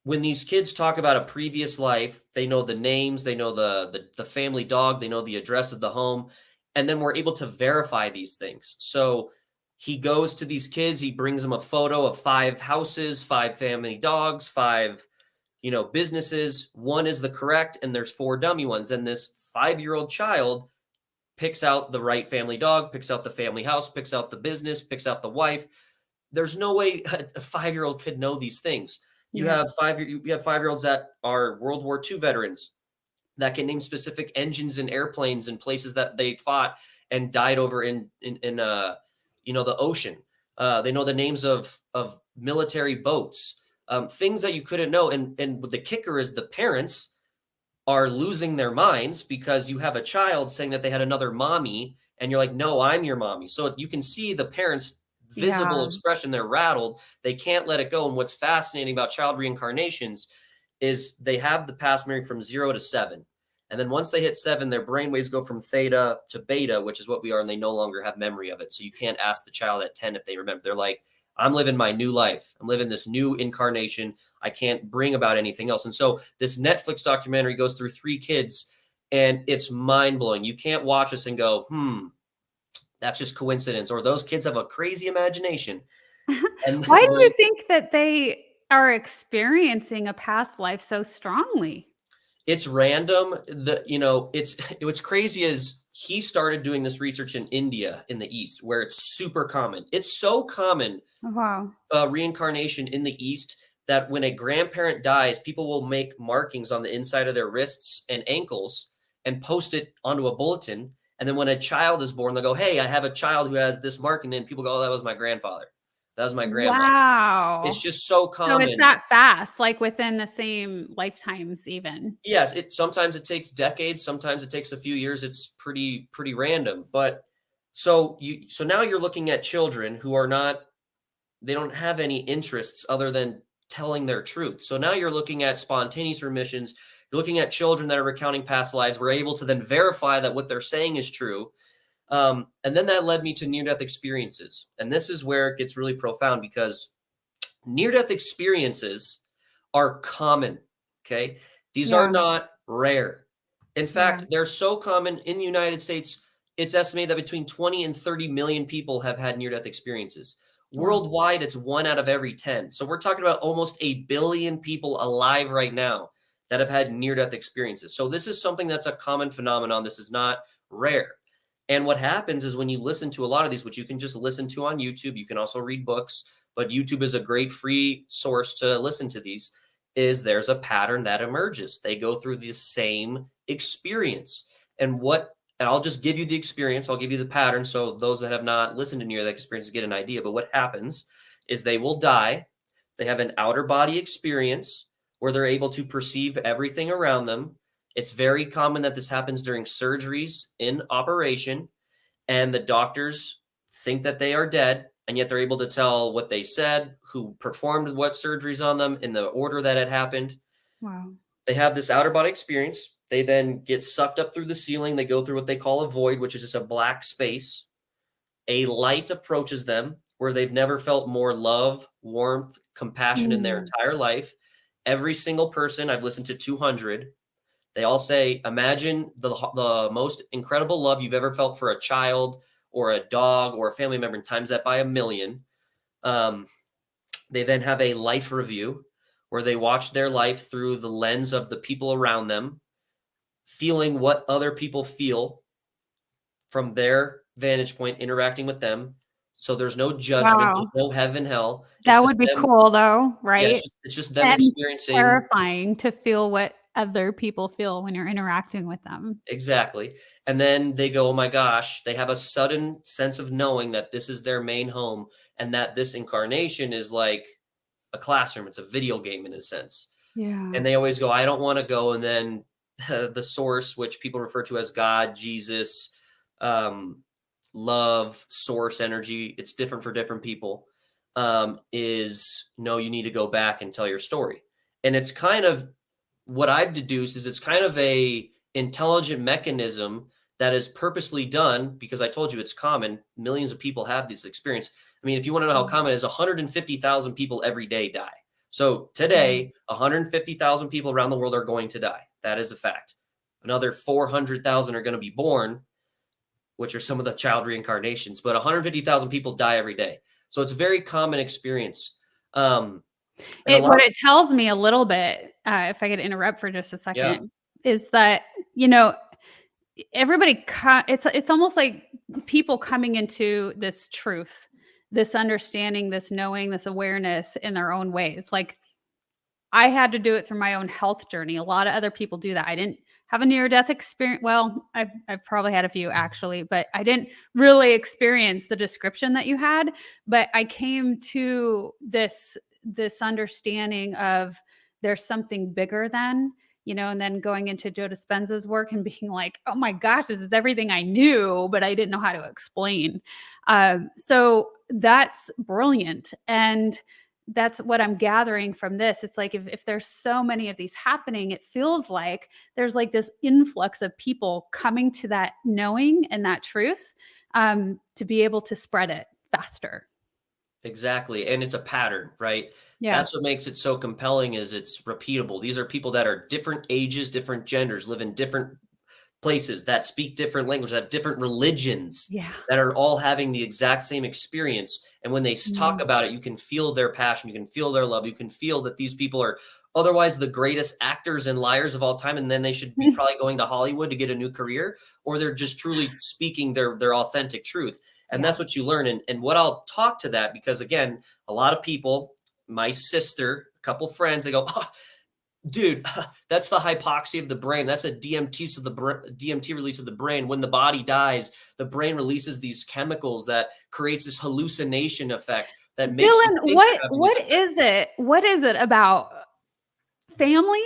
when these kids talk about a previous life, they know the names, they know the family dog, they know the address of the home, and then we're able to verify these things. So he goes to these kids, he brings them a photo of 5 houses, 5 family dogs, 5 businesses. One is the correct, and there's 4 dummy ones. And this 5-year-old child picks out the right family dog, picks out the family house, picks out the business, picks out the wife. There's no way a 5-year-old could know these things. You Yeah. have 5-year-olds that are World War II veterans that can name specific engines and airplanes and places that they fought and died over in the ocean. They know the names of military boats, things that you couldn't know. And the kicker is the parents are losing their minds because you have a child saying that they had another mommy, and you're like, no, I'm your mommy. So you can see the parents' visible Yeah. expression. They're rattled. They can't let it go. And what's fascinating about child reincarnations is they have the past memory from 0 to 7. And then once they hit 7, their brain waves go from theta to beta, which is what we are, and they no longer have memory of it. So you can't ask the child at 10 if they remember. They're like, I'm living my new life. I'm living this new incarnation. I can't bring about anything else. And so this Netflix documentary goes through 3 kids, and it's mind-blowing. You can't watch this and go, that's just coincidence, or those kids have a crazy imagination. And Why do you think that they are experiencing a past life so strongly? it's random. What's crazy is he started doing this research in India in the East, where it's super common. It's so common, Wow. reincarnation in the East, that when a grandparent dies, people will make markings on the inside of their wrists and ankles and post it onto a bulletin. And then when a child is born, they'll go, hey, I have a child who has this mark. And then people go, oh, that was my grandfather. That was my grandma. It's Wow. just so So it's common. that fast, like within the same lifetimes even. Yes, sometimes it takes decades, sometimes it takes a few years. It's pretty random. But so now you're looking at children who are not, they don't have any interests other than telling their truth. So now you're looking at spontaneous remissions. You're looking at children that are recounting past lives. We're able to then verify that what they're saying is true. And then that led me to near-death experiences. And this is where it gets really profound, because near-death experiences are common, okay? These are Yeah. not rare. In fact, Yeah. they're so common in the United States, it's estimated that between 20 and 30 million people have had near-death experiences. Wow. Worldwide, it's 1 out of every 10. So we're talking about almost 1 billion people alive right now that have had near-death experiences. So this is something that's a common phenomenon. This is not rare. And what happens is when you listen to a lot of these, which you can just listen to on YouTube, you can also read books, but YouTube is a great free source to listen to these, is there's a pattern that emerges. They go through the same experience. And I'll just give you the experience. I'll give you the pattern. So those that have not listened to near that experience get an idea. But what happens is they will die. They have an outer body experience where they're able to perceive everything around them. It's very common that this happens during surgeries in operation, and the doctors think that they are dead, and yet they're able to tell what they said, who performed what surgeries on them, in the order that it happened. Wow. They have this outer body experience. They then get sucked up through the ceiling. They go through what they call a void, which is just a black space. A light approaches them where they've never felt more love, warmth, compassion in their entire life. Every single person, I've listened to 200, they all say, imagine the most incredible love you've ever felt for a child or a dog or a family member, and times that by 1,000,000. They then have a life review where they watch their life through the lens of the people around them, feeling what other people feel from their vantage point, interacting with them. So there's no judgment, Wow. there's no heaven, hell. That It's would just be them. cool though, Yeah, right? it's just them And experiencing. terrifying to feel what other people feel when you're interacting with them. Exactly. And then they go, oh my gosh, they have a sudden sense of knowing that this is their main home, and that this incarnation is like a classroom. It's a video game in a sense. Yeah. And they always go, I don't want to go. And then the source, which people refer to as God, Jesus, love, source, energy, it's different for different people, is no, you need to go back and tell your story. And it's kind of what I've deduced is it's kind of a intelligent mechanism that is purposely done, because I told you it's common. Millions of people have this experience. I mean, if you want to know how common it is, 150,000 people every day die. So today, 150,000 people around the world are going to die. That is a fact. Another 400,000 are going to be born, which are some of the child reincarnations, but 150,000 people die every day. So it's a very common experience. What it tells me a little bit, if I could interrupt for just a second, is that, everybody, it's almost like people coming into this truth, this understanding, this knowing, this awareness in their own ways. Like, I had to do it through my own health journey. A lot of other people do that. I didn't have a near-death experience. Well, I've probably had a few actually, but I didn't really experience the description that you had. But I came to this understanding of there's something bigger than, and then going into Joe Dispenza's work and being like, oh my gosh, this is everything I knew, but I didn't know how to explain. So that's brilliant. And that's what I'm gathering from this. It's like, if there's so many of these happening, it feels like there's like this influx of people coming to that knowing and that truth, to be able to spread it faster. Exactly. And it's a pattern, right? Yeah. That's what makes it so compelling, is it's repeatable. These are people that are different ages, different genders, live in different places, that speak different languages, have different religions, that are all having the exact same experience. And when they talk about it, you can feel their passion, you can feel their love, you can feel that these people are otherwise the greatest actors and liars of all time, and then they should be probably going to Hollywood to get a new career, or they're just truly speaking their authentic truth. And that's what you learn. And what I'll talk to that, because again, a lot of people, my sister, a couple friends, they go, oh, dude, that's the hypoxia of the brain. That's a DMT release of the brain. When the body dies, the brain releases these chemicals that creates this hallucination effect that makes Dillon, what is it? What is it about family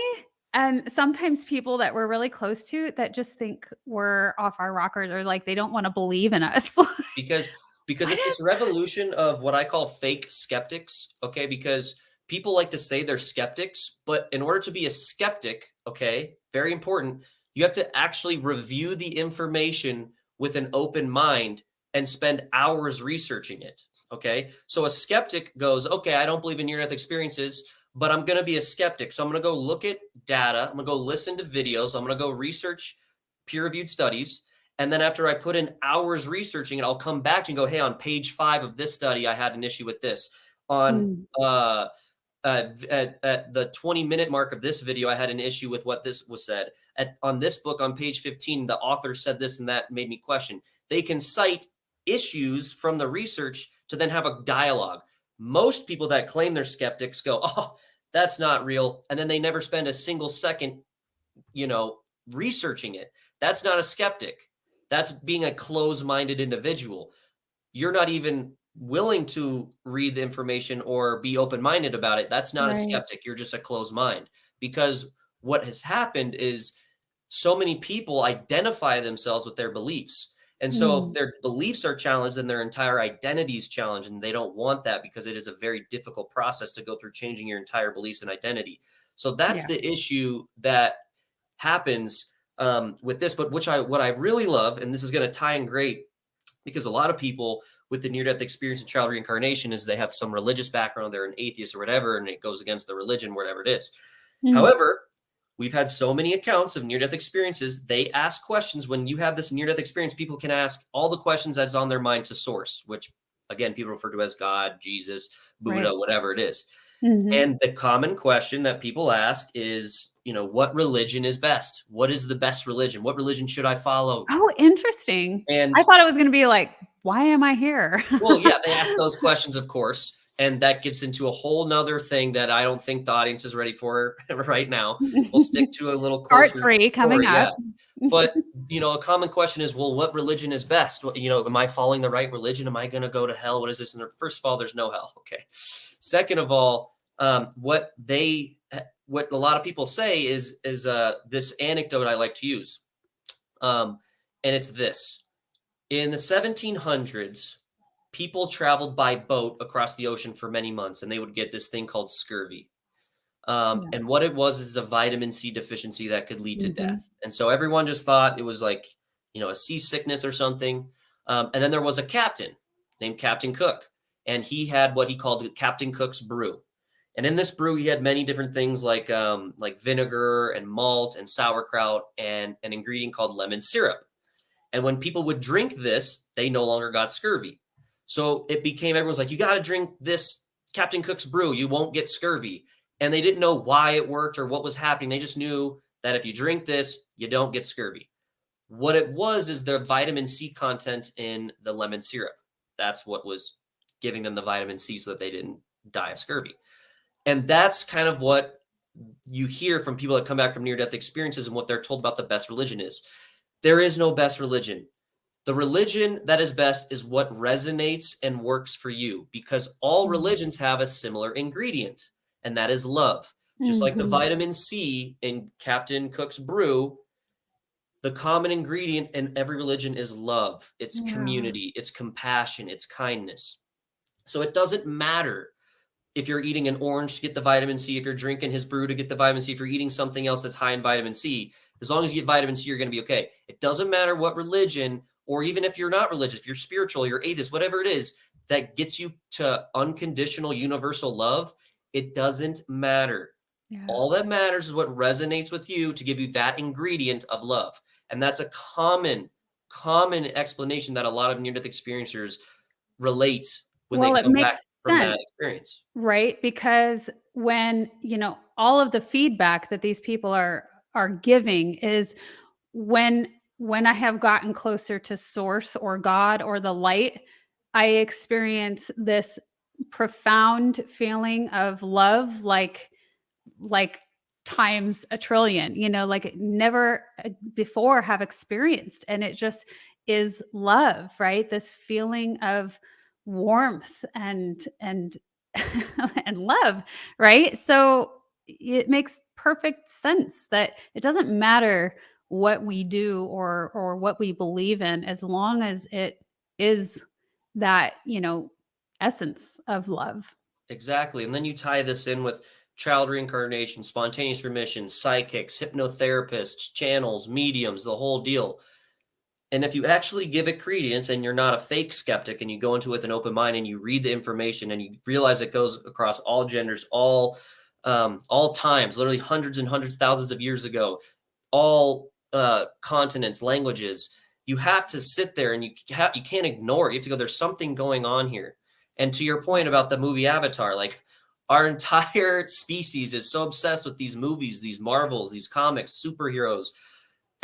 and sometimes people that we're really close to that just think we're off our rockers, or like they don't want to believe in us? because it's this revolution of what I call fake skeptics, okay? Because people like to say they're skeptics, but in order to be a skeptic, okay, very important, you have to actually review the information with an open mind and spend hours researching it, okay? So a skeptic goes, okay, I don't believe in near-death experiences, but I'm going to be a skeptic. So I'm going to go look at data. I'm going to go listen to videos. I'm going to go research peer-reviewed studies. And then after I put in hours researching it, I'll come back to you and go, hey, on page 5 of this study, I had an issue with this. On at the 20-minute mark of this video, I had an issue with what this was said. On this book, on page 15, the author said this and that made me question. They can cite issues from the research to then have a dialogue. Most people that claim they're skeptics go, oh, that's not real. And then they never spend a single second, researching it. That's not a skeptic. That's being a closed-minded individual. You're not even willing to read the information or be open-minded about it. That's not a skeptic. You're just a closed mind. Because what has happened is so many people identify themselves with their beliefs. And so if their beliefs are challenged, then their entire identity is challenged, and they don't want that because it is a very difficult process to go through changing your entire beliefs and identity. So that's the issue that happens with this. But what I really love, and this is going to tie in great, because a lot of people with the near-death experience and child reincarnation is they have some religious background, they're an atheist or whatever, and it goes against the religion, whatever it is. However, we've had so many accounts of near-death experiences. They ask questions. When you have this near-death experience, people can ask all the questions that's on their mind to source, which, again, people refer to as God, Jesus, Buddha, whatever it is. And the common question that people ask is, what religion is best? What is the best religion? What religion should I follow? Oh, interesting. And I thought it was going to be like, why am I here? Well, yeah, they ask those questions, of course. And that gets into a whole nother thing that I don't think the audience is ready for right now. We'll stick to a little closer. Part 3 coming up. Yeah. But, a common question is, well, what religion is best? Am I following the right religion? Am I going to go to hell? What is this? And first of all, there's no hell. Okay. Second of all, what a lot of people say is this anecdote I like to use. And it's this. In the 1700s, people traveled by boat across the ocean for many months, and they would get this thing called scurvy. And what it was is a vitamin C deficiency that could lead to death. And so everyone just thought it was like, a seasickness or something. And then there was a captain named Captain Cook, and he had what he called Captain Cook's Brew. And in this brew, he had many different things like vinegar and malt and sauerkraut and an ingredient called lemon syrup. And when people would drink this, they no longer got scurvy. So it became everyone's like, you got to drink this Captain Cook's brew. You won't get scurvy. And they didn't know why it worked or what was happening. They just knew that if you drink this, you don't get scurvy. What it was is the vitamin C content in the lemon syrup. That's what was giving them the vitamin C so that they didn't die of scurvy. And that's kind of what you hear from people that come back from near-death experiences and what they're told about the best religion is. There is no best religion. The religion that is best is what resonates and works for you, because all religions have a similar ingredient, and that is love. Just like the vitamin C in Captain Cook's brew, the common ingredient in every religion is love. It's community, it's compassion, it's kindness. So it doesn't matter if you're eating an orange to get the vitamin C, if you're drinking his brew to get the vitamin C, if you're eating something else that's high in vitamin C, as long as you get vitamin C, you're going to be okay. It doesn't matter what religion, or even if you're not religious, if you're spiritual, you're atheist, whatever it is that gets you to unconditional universal love, it doesn't matter. Yeah. All that matters is what resonates with you to give you that ingredient of love. And that's a common explanation that a lot of near-death experiencers relate when they come back from that experience. Right? Because when, all of the feedback that these people are giving is when I have gotten closer to source or God or the light, I experience this profound feeling of love, like times a trillion, like never before have experienced. And it just is love, right? This feeling of warmth and and love, right? So it makes perfect sense that it doesn't matter what we do or what we believe in, as long as it is that, essence of love. Exactly. And then you tie this in with child reincarnation, spontaneous remissions, psychics, hypnotherapists, channels, mediums, the whole deal. And if you actually give it credence and you're not a fake skeptic and you go into it with an open mind and you read the information and you realize it goes across all genders, all times, literally hundreds and hundreds, thousands of years ago, all continents, languages, you have to sit there and you can't ignore it. You have to go, there's something going on here. And to your point about the movie Avatar, like our entire species is so obsessed with these movies, these Marvels, these comics, superheroes,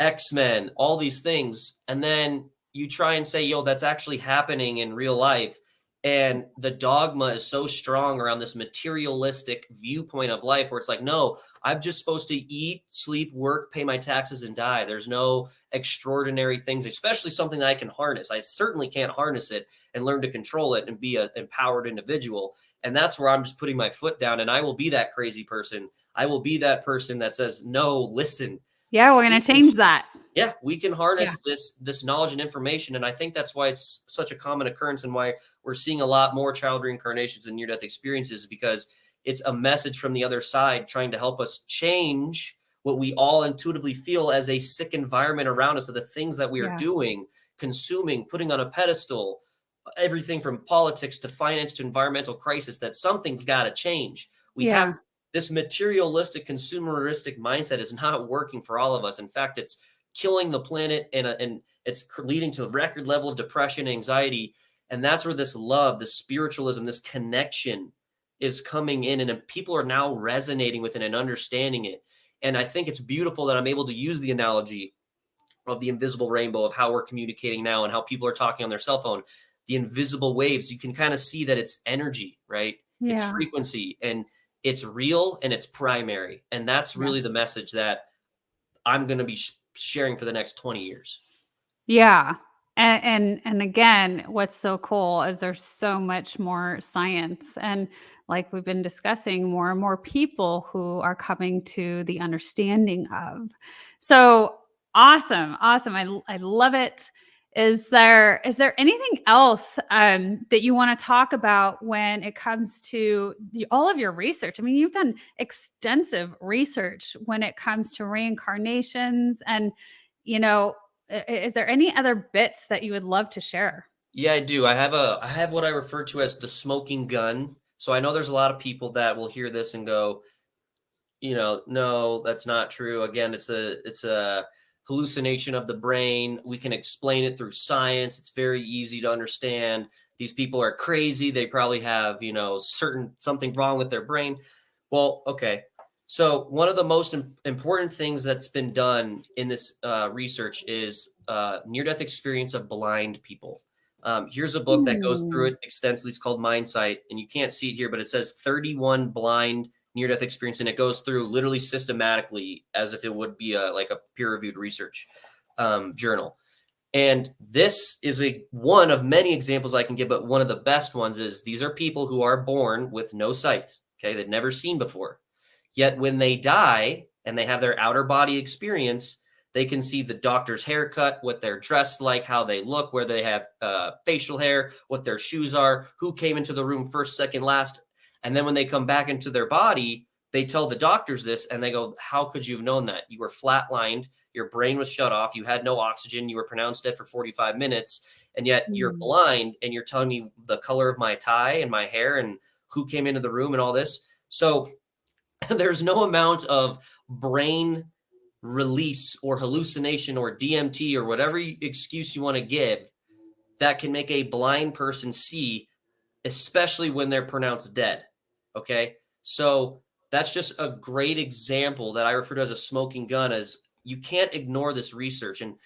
X-Men, all these things. And then you try and say, yo, that's actually happening in real life. And the dogma is so strong around this materialistic viewpoint of life where it's like, no, I'm just supposed to eat, sleep, work, pay my taxes, and die. There's no extraordinary things, especially something that I can harness. I certainly can't harness it and learn to control it and be an empowered individual. And that's where I'm just putting my foot down, and I will be that crazy person. I will be that person that says, no, listen. Yeah, we're going to change that. Yeah, we can harness this knowledge and information. And I think that's why it's such a common occurrence and why we're seeing a lot more child reincarnations and near-death experiences, because it's a message from the other side trying to help us change what we all intuitively feel as a sick environment around us, of the things that we are doing, consuming, putting on a pedestal, everything from politics to finance to environmental crisis, that something's got to change. We have this materialistic, consumeristic mindset is not working for all of us. In fact, it's killing the planet, and it's leading to a record level of depression, anxiety. And that's where this love, this spiritualism, this connection is coming in, and people are now resonating with it and understanding it. And I think it's beautiful that I'm able to use the analogy of the invisible rainbow, of how we're communicating now and how people are talking on their cell phone. The invisible waves, you can kind of see that it's energy, right? Yeah. It's frequency, and it's real, and it's primary. And that's really the message that I'm going to be sharing for the next 20 years. Yeah. And again, what's so cool is there's so much more science, and like we've been discussing, more and more people who are coming to the understanding of. So awesome. I love it. Is there anything else that you want to talk about when it comes to all of your research? I mean, you've done extensive research when it comes to reincarnations, and is there any other bits that you would love to share? Yeah, I do. I have what I refer to as the smoking gun So I know there's a lot of people that will hear this and go, no, that's not true. Again, it's a hallucination of the brain. We can explain it through science. It's very easy to understand. These people are crazy. They probably have, something wrong with their brain. Well, okay. So one of the most important things that's been done in this research is near-death experience of blind people. Here's a book that goes through it extensively. It's called Mindsight, and you can't see it here, but it says 31 blind near-death experience, and it goes through literally systematically as if it would be like a peer-reviewed research journal. And this is one of many examples I can give, but one of the best ones is these are people who are born with no sight, okay, they've never seen before. Yet when they die and they have their outer body experience, they can see the doctor's haircut, what they're dressed like, how they look, where they have facial hair, what their shoes are, who came into the room first, second, last. And then when they come back into their body, they tell the doctors this and they go, how could you have known that? You were flatlined. Your brain was shut off. You had no oxygen. You were pronounced dead for 45 minutes. And yet you're blind and you're telling me the color of my tie and my hair and who came into the room and all this. So there's no amount of brain release or hallucination or DMT or whatever excuse you want to give that can make a blind person see, especially when they're pronounced dead. Okay. So that's just a great example that I refer to as a smoking gun, as you can't ignore this research. And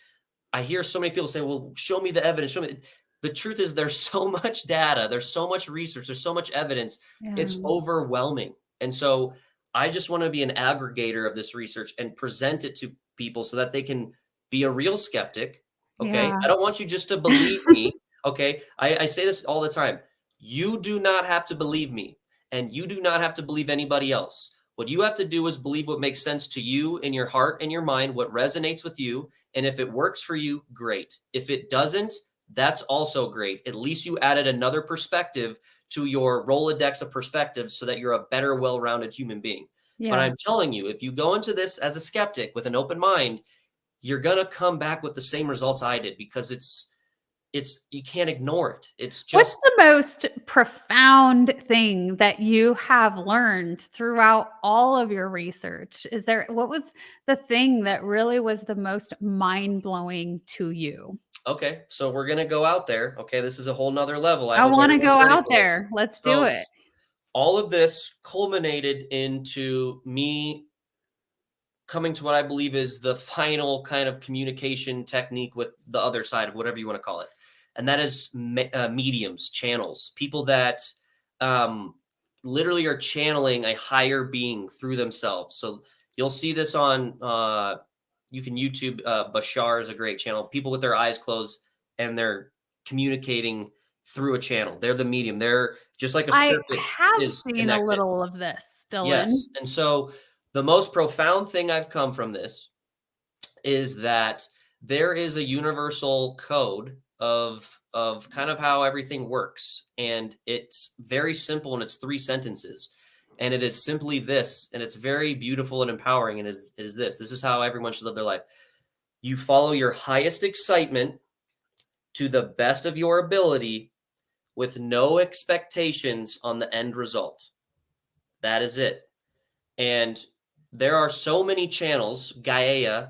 I hear so many people say, well, show me the evidence. Show me. The truth is there's so much data. There's so much research. There's so much evidence. Yeah. It's overwhelming. And so I just want to be an aggregator of this research and present it to people so that they can be a real skeptic. Okay. Yeah. I don't want you just to believe me. Okay. I say this all the time. You do not have to believe me, and you do not have to believe anybody else. What you have to do is believe what makes sense to you in your heart and your mind, what resonates with you. And if it works for you, great. If it doesn't, that's also great. At least you added another perspective to your Rolodex of perspectives so that you're a better, well-rounded human being. Yeah. But I'm telling you, if you go into this as a skeptic with an open mind, you're going to come back with the same results I did, because it's you can't ignore it. It's just. What's the most profound thing that you have learned throughout all of your research? What was the thing that really was the most mind-blowing to you? Okay, so we're going to go out there. Okay, this is a whole nother level. I want to go out there. Let's do it. All of this culminated into me coming to what I believe is the final kind of communication technique with the other side of whatever you want to call it. And that is mediums, channels, people that literally are channeling a higher being through themselves. So you'll see this on, you can YouTube, Bashar is a great channel. People with their eyes closed and they're communicating through a channel. They're the medium. They're just like a circuit. I have seen connected. a little of this, Dillon. Yes. And so the most profound thing I've come from this is that there is a universal code of kind of how everything works. And it's very simple, and it's 3 sentences. And it is simply this, and it's very beautiful and empowering. And it is this. This is how everyone should live their life. You follow your highest excitement to the best of your ability with no expectations on the end result. That is it. And there are so many channels. Gaia,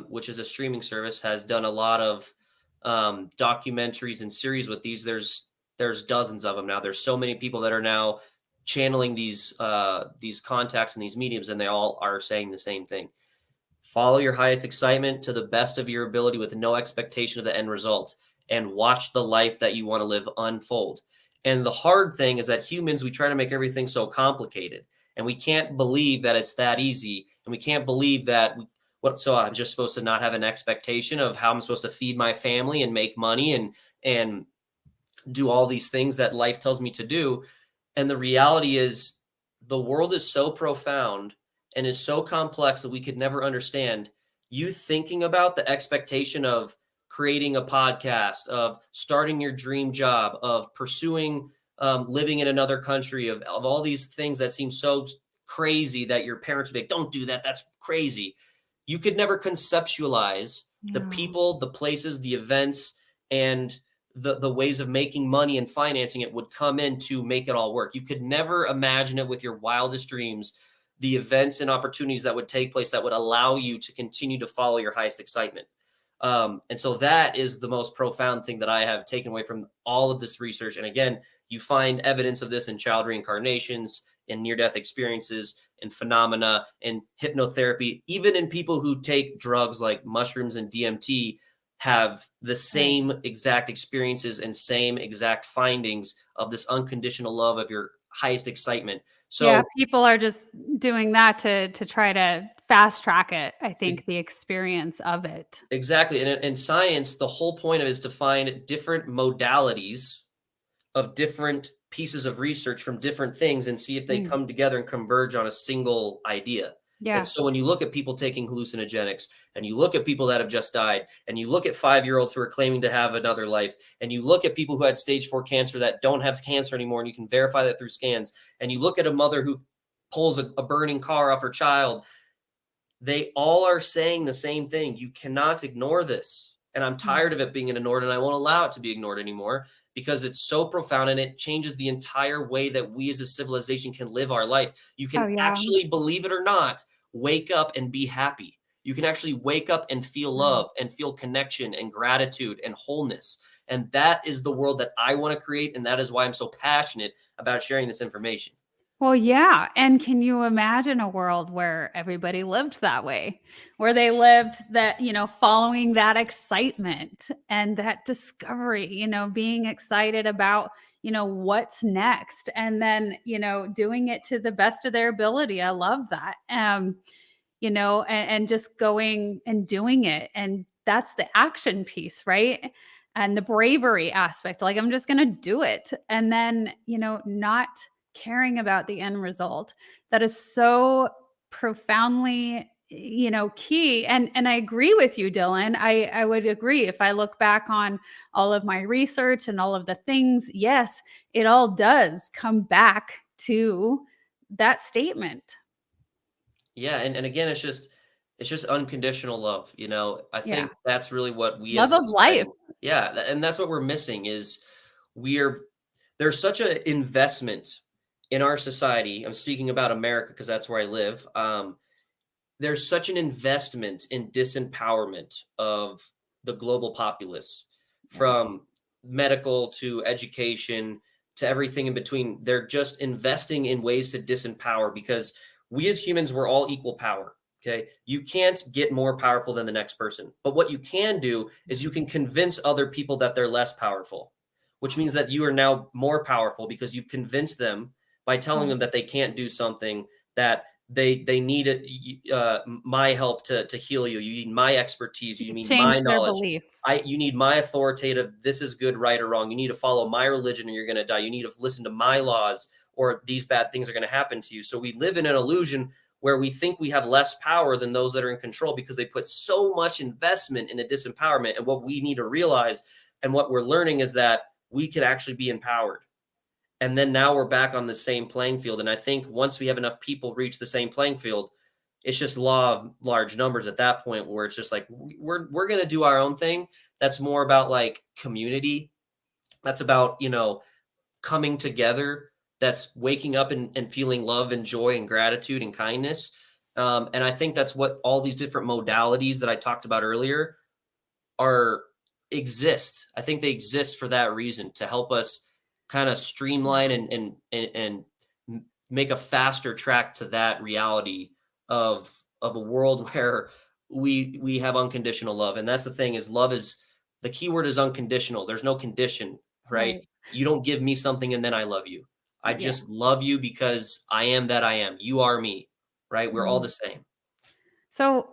which is a streaming service, has done a lot of documentaries and series with these. There's dozens of them now. There's so many people that are now channeling these contacts and these mediums, and they all are saying the same thing. Follow your highest excitement to the best of your ability with no expectation of the end result, and watch the life that you want to live unfold. And the hard thing is that humans, we try to make everything so complicated, and we can't believe that it's that easy. And we can't believe that so I'm just supposed to not have an expectation of how I'm supposed to feed my family and make money and do all these things that life tells me to do. And the reality is the world is so profound and is so complex that we could never understand. You thinking about the expectation of creating a podcast, of starting your dream job, of pursuing living in another country, of all these things that seem so crazy that your parents would be like, don't do that. That's crazy. You could never conceptualize the people, the places, the events, and the ways of making money and financing it would come in to make it all work. You could never imagine it with your wildest dreams, the events and opportunities that would take place that would allow you to continue to follow your highest excitement. And so that is the most profound thing that I have taken away from all of this research. And again, you find evidence of this in child reincarnations, in near-death experiences, in phenomena, in hypnotherapy, even in people who take drugs like mushrooms and DMT have the same exact experiences and same exact findings of this unconditional love of your highest excitement. Yeah, So people are just doing that to try to fast track it, I think, the experience of it. exactly. And in science, the whole point of it is to find different modalities of different pieces of research from different things and see if they Mm, come together and converge on a single idea. And yeah. so when you look at people taking hallucinogenics and you look at people that have just died and you look at 5-year-olds who are claiming to have another life and you look at people who had stage 4 cancer that don't have cancer anymore and you can verify that through scans and you look at a mother who pulls a burning car off her child, they all are saying the same thing. You cannot ignore this. And I'm Mm. tired of it being ignored, and I won't allow it to be ignored anymore because it's so profound and it changes the entire way that we as a civilization can live our life. You Oh, can yeah. actually, believe it or not, wake up and be happy. You can actually wake up and feel Mm. love and feel connection and gratitude and wholeness. And that is the world that I want to create. And that is why I'm so passionate about sharing this information. Well, yeah, and can you imagine a world where everybody lived that way? Where they lived that, following that excitement and that discovery, being excited about, what's next and then, doing it to the best of their ability. I love that. And just going and doing it. And that's the action piece, right? And the bravery aspect. Like, I'm just going to do it. And then, not caring about the end result. That is so profoundly key. And I agree with you, Dylan. I would agree. If I look back on all of my research and all of the things, yes, it all does come back to that statement. Yeah, and again, it's just unconditional love, I Yeah. think that's really what we as Love a of life. society, yeah, and that's what we're missing is we're there's such an investment in our society. I'm speaking about America because that's where I live. There's such an investment in disempowerment of the global populace, Yeah. from medical to education to everything in between. They're just investing in ways to disempower because we as humans, we're all equal power. Okay. You can't get more powerful than the next person. But what you can do is you can convince other people that they're less powerful, which means that you are now more powerful because you've convinced them by telling Yeah. them that they can't do something, that they need it, my help to heal you. You need my expertise. You You need my change their knowledge. beliefs. You need my authoritative. This is good, right, or wrong. You need to follow my religion, or you're going to die. You need to listen to my laws, or these bad things are going to happen to you. So we live in an illusion where we think we have less power than those that are in control because they put so much investment in a disempowerment. And what we need to realize, and what we're learning, is that we can actually be empowered. And then now we're back on the same playing field. And I think once we have enough people reach the same playing field, it's just law of large numbers at that point, where it's just like we're going to do our own thing. That's more about like community. That's about, coming together. That's waking up and feeling love and joy and gratitude and kindness. And I think that's what all these different modalities that I talked about earlier are exist. I think they exist for that reason, to help us kind of streamline and make a faster track to that reality of a world where we have unconditional love. And that's the thing, is love is the key word, is unconditional. There's no condition, right? Right. You don't give me something and then I love you. I Yeah. just love you because I am that I am. You are me, right? We're all Mhm. the same. So,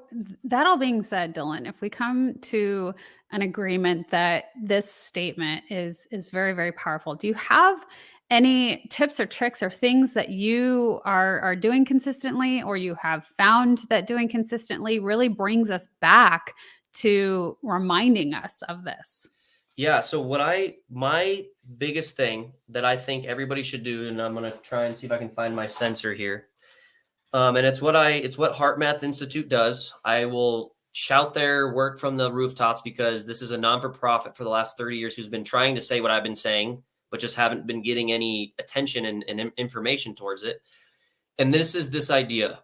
that all being said, Dylan, if we come to an agreement that this statement is very, very powerful, do you have any tips or tricks or things that you are doing consistently, or you have found that doing consistently really brings us back to reminding us of this? Yeah, so my biggest thing that I think everybody should do, and I'm gonna try and see if I can find my sensor here. And it's what Heart Math Institute does. I will shout their work from the rooftops, because this is a non-for-profit for the last 30 years who's been trying to say what I've been saying, but just haven't been getting any attention and information towards it. And this is this idea: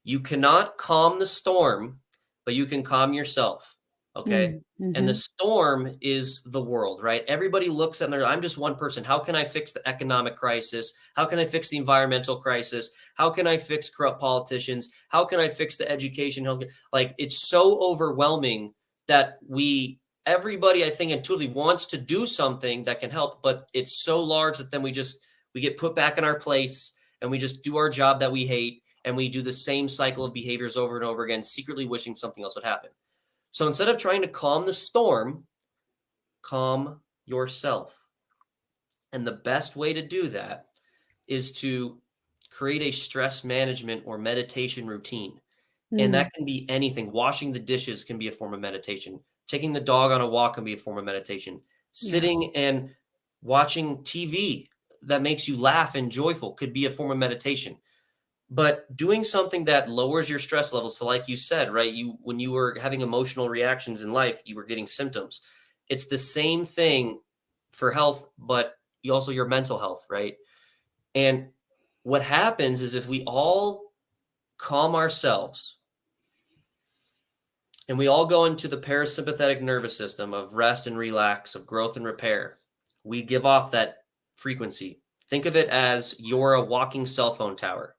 you cannot calm the storm, but you can calm yourself. Okay. And the Mm-hmm. storm is the world, right? Everybody looks at I'm just one person. How can I fix the economic crisis? How can I fix the environmental crisis? How can I fix corrupt politicians? How can I fix the education? Like, it's so overwhelming that everybody, I think, intuitively wants to do something that can help, but it's so large that then we get put back in our place and we just do our job that we hate. And we do the same cycle of behaviors over and over again, secretly wishing something else would happen. So instead of trying to calm the storm, calm yourself. And the best way to do that is to create a stress management or meditation routine. And that can be anything. Washing the dishes can be a form of meditation. Taking the dog on a walk can be a form of meditation. Sitting and watching TV that makes you laugh and joyful could be a form of meditation. But doing something that lowers your stress levels. So like you said, right, when you were having emotional reactions in life, you were getting symptoms. It's the same thing for health, but also your mental health, right? And what happens is, if we all calm ourselves and we all go into the parasympathetic nervous system of rest and relax, of growth and repair, we give off that frequency. Think of it as you're a walking cell phone tower.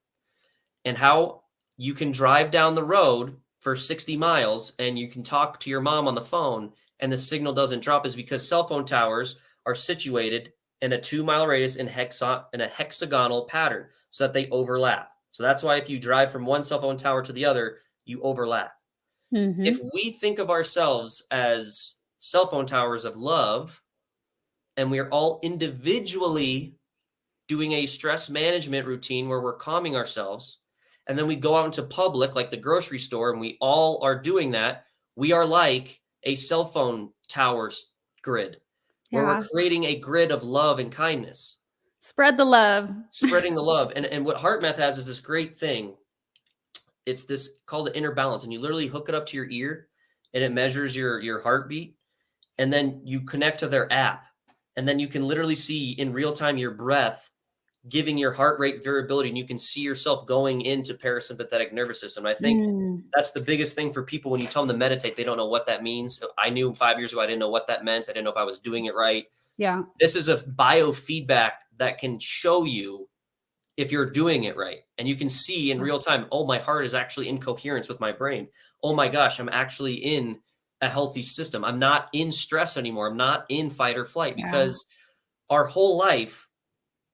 And how you can drive down the road for 60 miles and you can talk to your mom on the phone and the signal doesn't drop is because cell phone towers are situated in a 2-mile radius in a hexagonal pattern so that they overlap. So that's why if you drive from one cell phone tower to the other, you overlap. Mm-hmm. If we think of ourselves as cell phone towers of love, and we're all individually doing a stress management routine where we're calming ourselves, and then we go out into public, like the grocery store, and we all are doing that, we are like a cell phone towers grid, where we're creating a grid of love and kindness. Spread the love. Spreading the love. And what HeartMath has is this great thing. It's this called the inner balance. And you literally hook it up to your ear, and it measures your heartbeat. And then you connect to their app. And then you can literally see in real time your breath giving your heart rate variability, and you can see yourself going into parasympathetic nervous system. I think that's the biggest thing for people. When you tell them to meditate, they don't know what that means. I knew 5 years ago, I didn't know what that meant. I didn't know if I was doing it right. Yeah. This is a biofeedback that can show you if you're doing it right. And you can see in real time, oh, my heart is actually in coherence with my brain. Oh my gosh, I'm actually in a healthy system. I'm not in stress anymore. I'm not in fight or flight, because our whole life,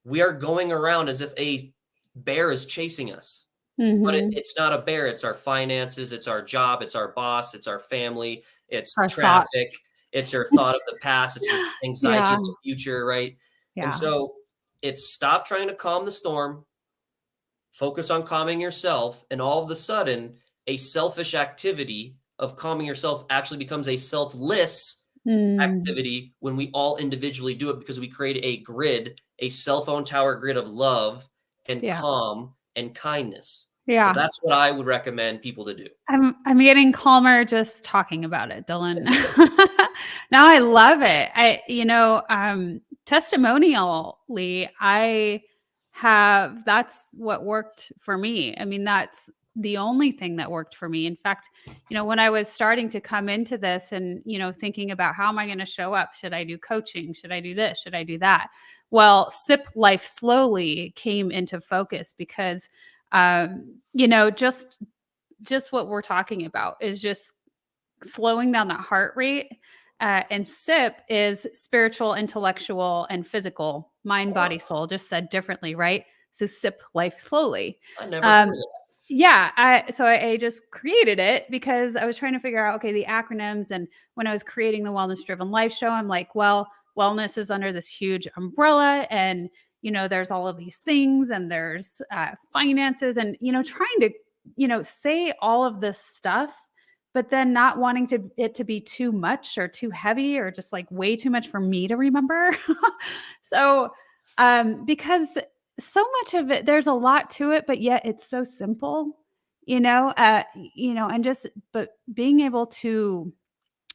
we are going around as if a bear is chasing us, but it's not a bear. It's our finances. It's our job. It's our boss. It's our family. It's Our traffic. thoughts. It's your thought of the past. It's your anxiety of the future, right? And so it's stop trying to calm the storm, focus on calming yourself, and all of a sudden, a selfish activity of calming yourself actually becomes a selfless activity when we all individually do it, because we create a grid, a cell phone tower grid of love and calm and kindness. So that's what I would recommend people to do. I'm getting calmer just talking about it, Dillon. Now I love it. Testimonially, that's what worked for me. I mean, that's the only thing that worked for me. In fact, when I was starting to come into this and, thinking about how am I going to show up? Should I do coaching? Should I do this? Should I do that? Well, Sip Life Slowly came into focus because, just what we're talking about is just slowing down that heart rate. And SIP is spiritual, intellectual, and physical, mind, body, soul, just said differently, right? So Sip Life Slowly. I never heard of that. Yeah. I just created it because I was trying to figure out, okay, the acronyms. And when I was creating the Wellness Driven Life show, I'm like, well, wellness is under this huge umbrella, and, there's all of these things, and there's finances, and, trying to, say all of this stuff, but then not wanting it to be too much or too heavy or just like way too much for me to remember. So, because so much of it, there's a lot to it, but yet it's so simple. And just, but being able to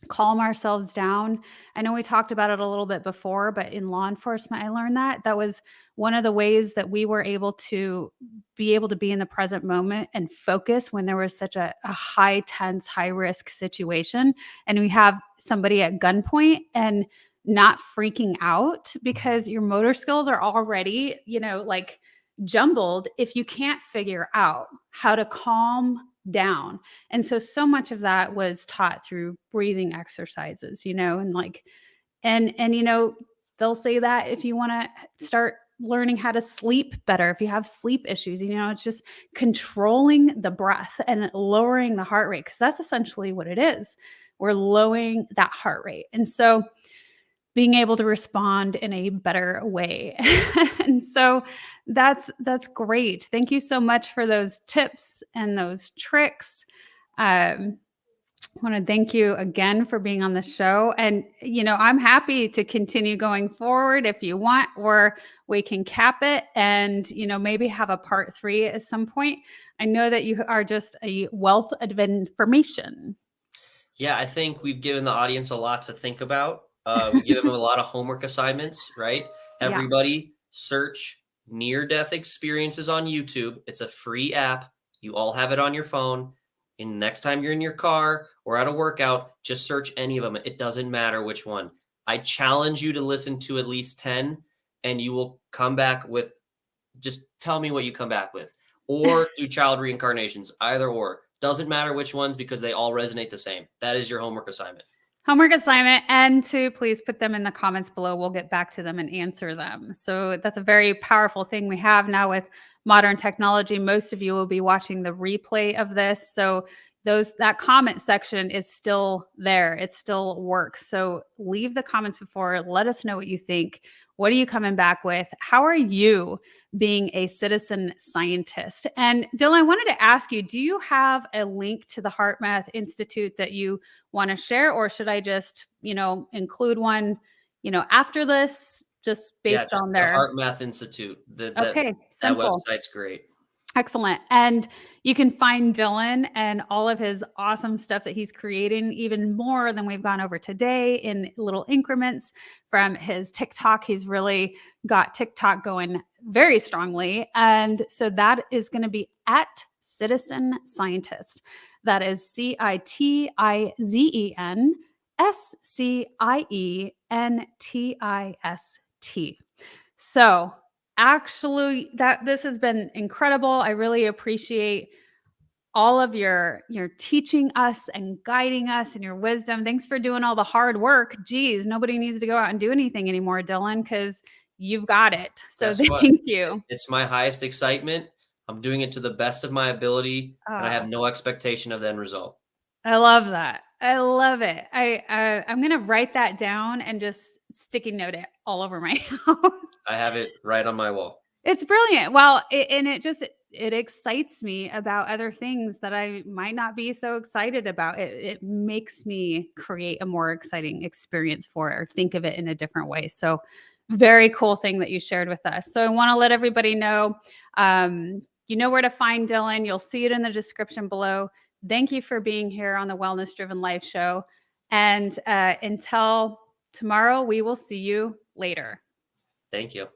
calm ourselves down. I know we talked about it a little bit before, but in law enforcement, I learned that was one of the ways that we were able to be in the present moment and focus when there was such a high tense, high risk situation. And we have somebody at gunpoint and not freaking out because your motor skills are already, like jumbled if you can't figure out how to calm down. And so much of that was taught through breathing exercises, and like, and they'll say that if you want to start learning how to sleep better, if you have sleep issues, it's just controlling the breath and lowering the heart rate, because that's essentially what it is. We're lowering that heart rate. And so being able to respond in a better way. And so that's great. Thank you so much for those tips and those tricks. I want to thank you again for being on the show. And, I'm happy to continue going forward if you want, or we can cap it and, maybe have a part 3 at some point. I know that you are just a wealth of information. Yeah, I think we've given the audience a lot to think about. We give them a lot of homework assignments, right? Yeah. Everybody search near-death experiences on YouTube. It's a free app. You all have it on your phone. And next time you're in your car or at a workout, just search any of them. It doesn't matter which one. I challenge you to listen to at least 10, and you will come back with, just tell me what you come back with. Or do child reincarnations, either or. Doesn't matter which ones, because they all resonate the same. That is your homework assignment. Homework assignment, and to please put them in the comments below. We'll get back to them and answer them. So that's a very powerful thing we have now with modern technology. Most of you will be watching the replay of this. So that comment section is still there. It still works. So leave the comments before. Let us know what you think. What are you coming back with? How are you being a citizen scientist? And Dillon, I wanted to ask you, do you have a link to the HeartMath Institute that you want to share, or should I just, include one, after this, just based on the their HeartMath Institute. Okay, That simple. website's great. Excellent. And you can find Dillon and all of his awesome stuff that he's creating, even more than we've gone over today, in little increments from his TikTok. He's really got TikTok going very strongly. And so that is going to be at Citizen Scientist. That is CITIZEN SCIENTIST. So actually, this has been incredible. I really appreciate all of your teaching us and guiding us and your wisdom. Thanks for doing all the hard work. Geez, nobody needs to go out and do anything anymore, Dillon, because you've got it. So thank you. It's my highest excitement. I'm doing it to the best of my ability, and I have no expectation of the end result. I love that. I love it. I'm going to write that down and just sticky note it all over my house. I have it right on my wall. It's brilliant. Well, it excites me about other things that I might not be so excited about. It makes me create a more exciting experience for it, or think of it in a different way. So very cool thing that you shared with us. So I want to let everybody know, you know where to find Dillon. You'll see it in the description below. Thank you for being here on the Wellness Driven Life Show. And until tomorrow, we will see you later. Thank you.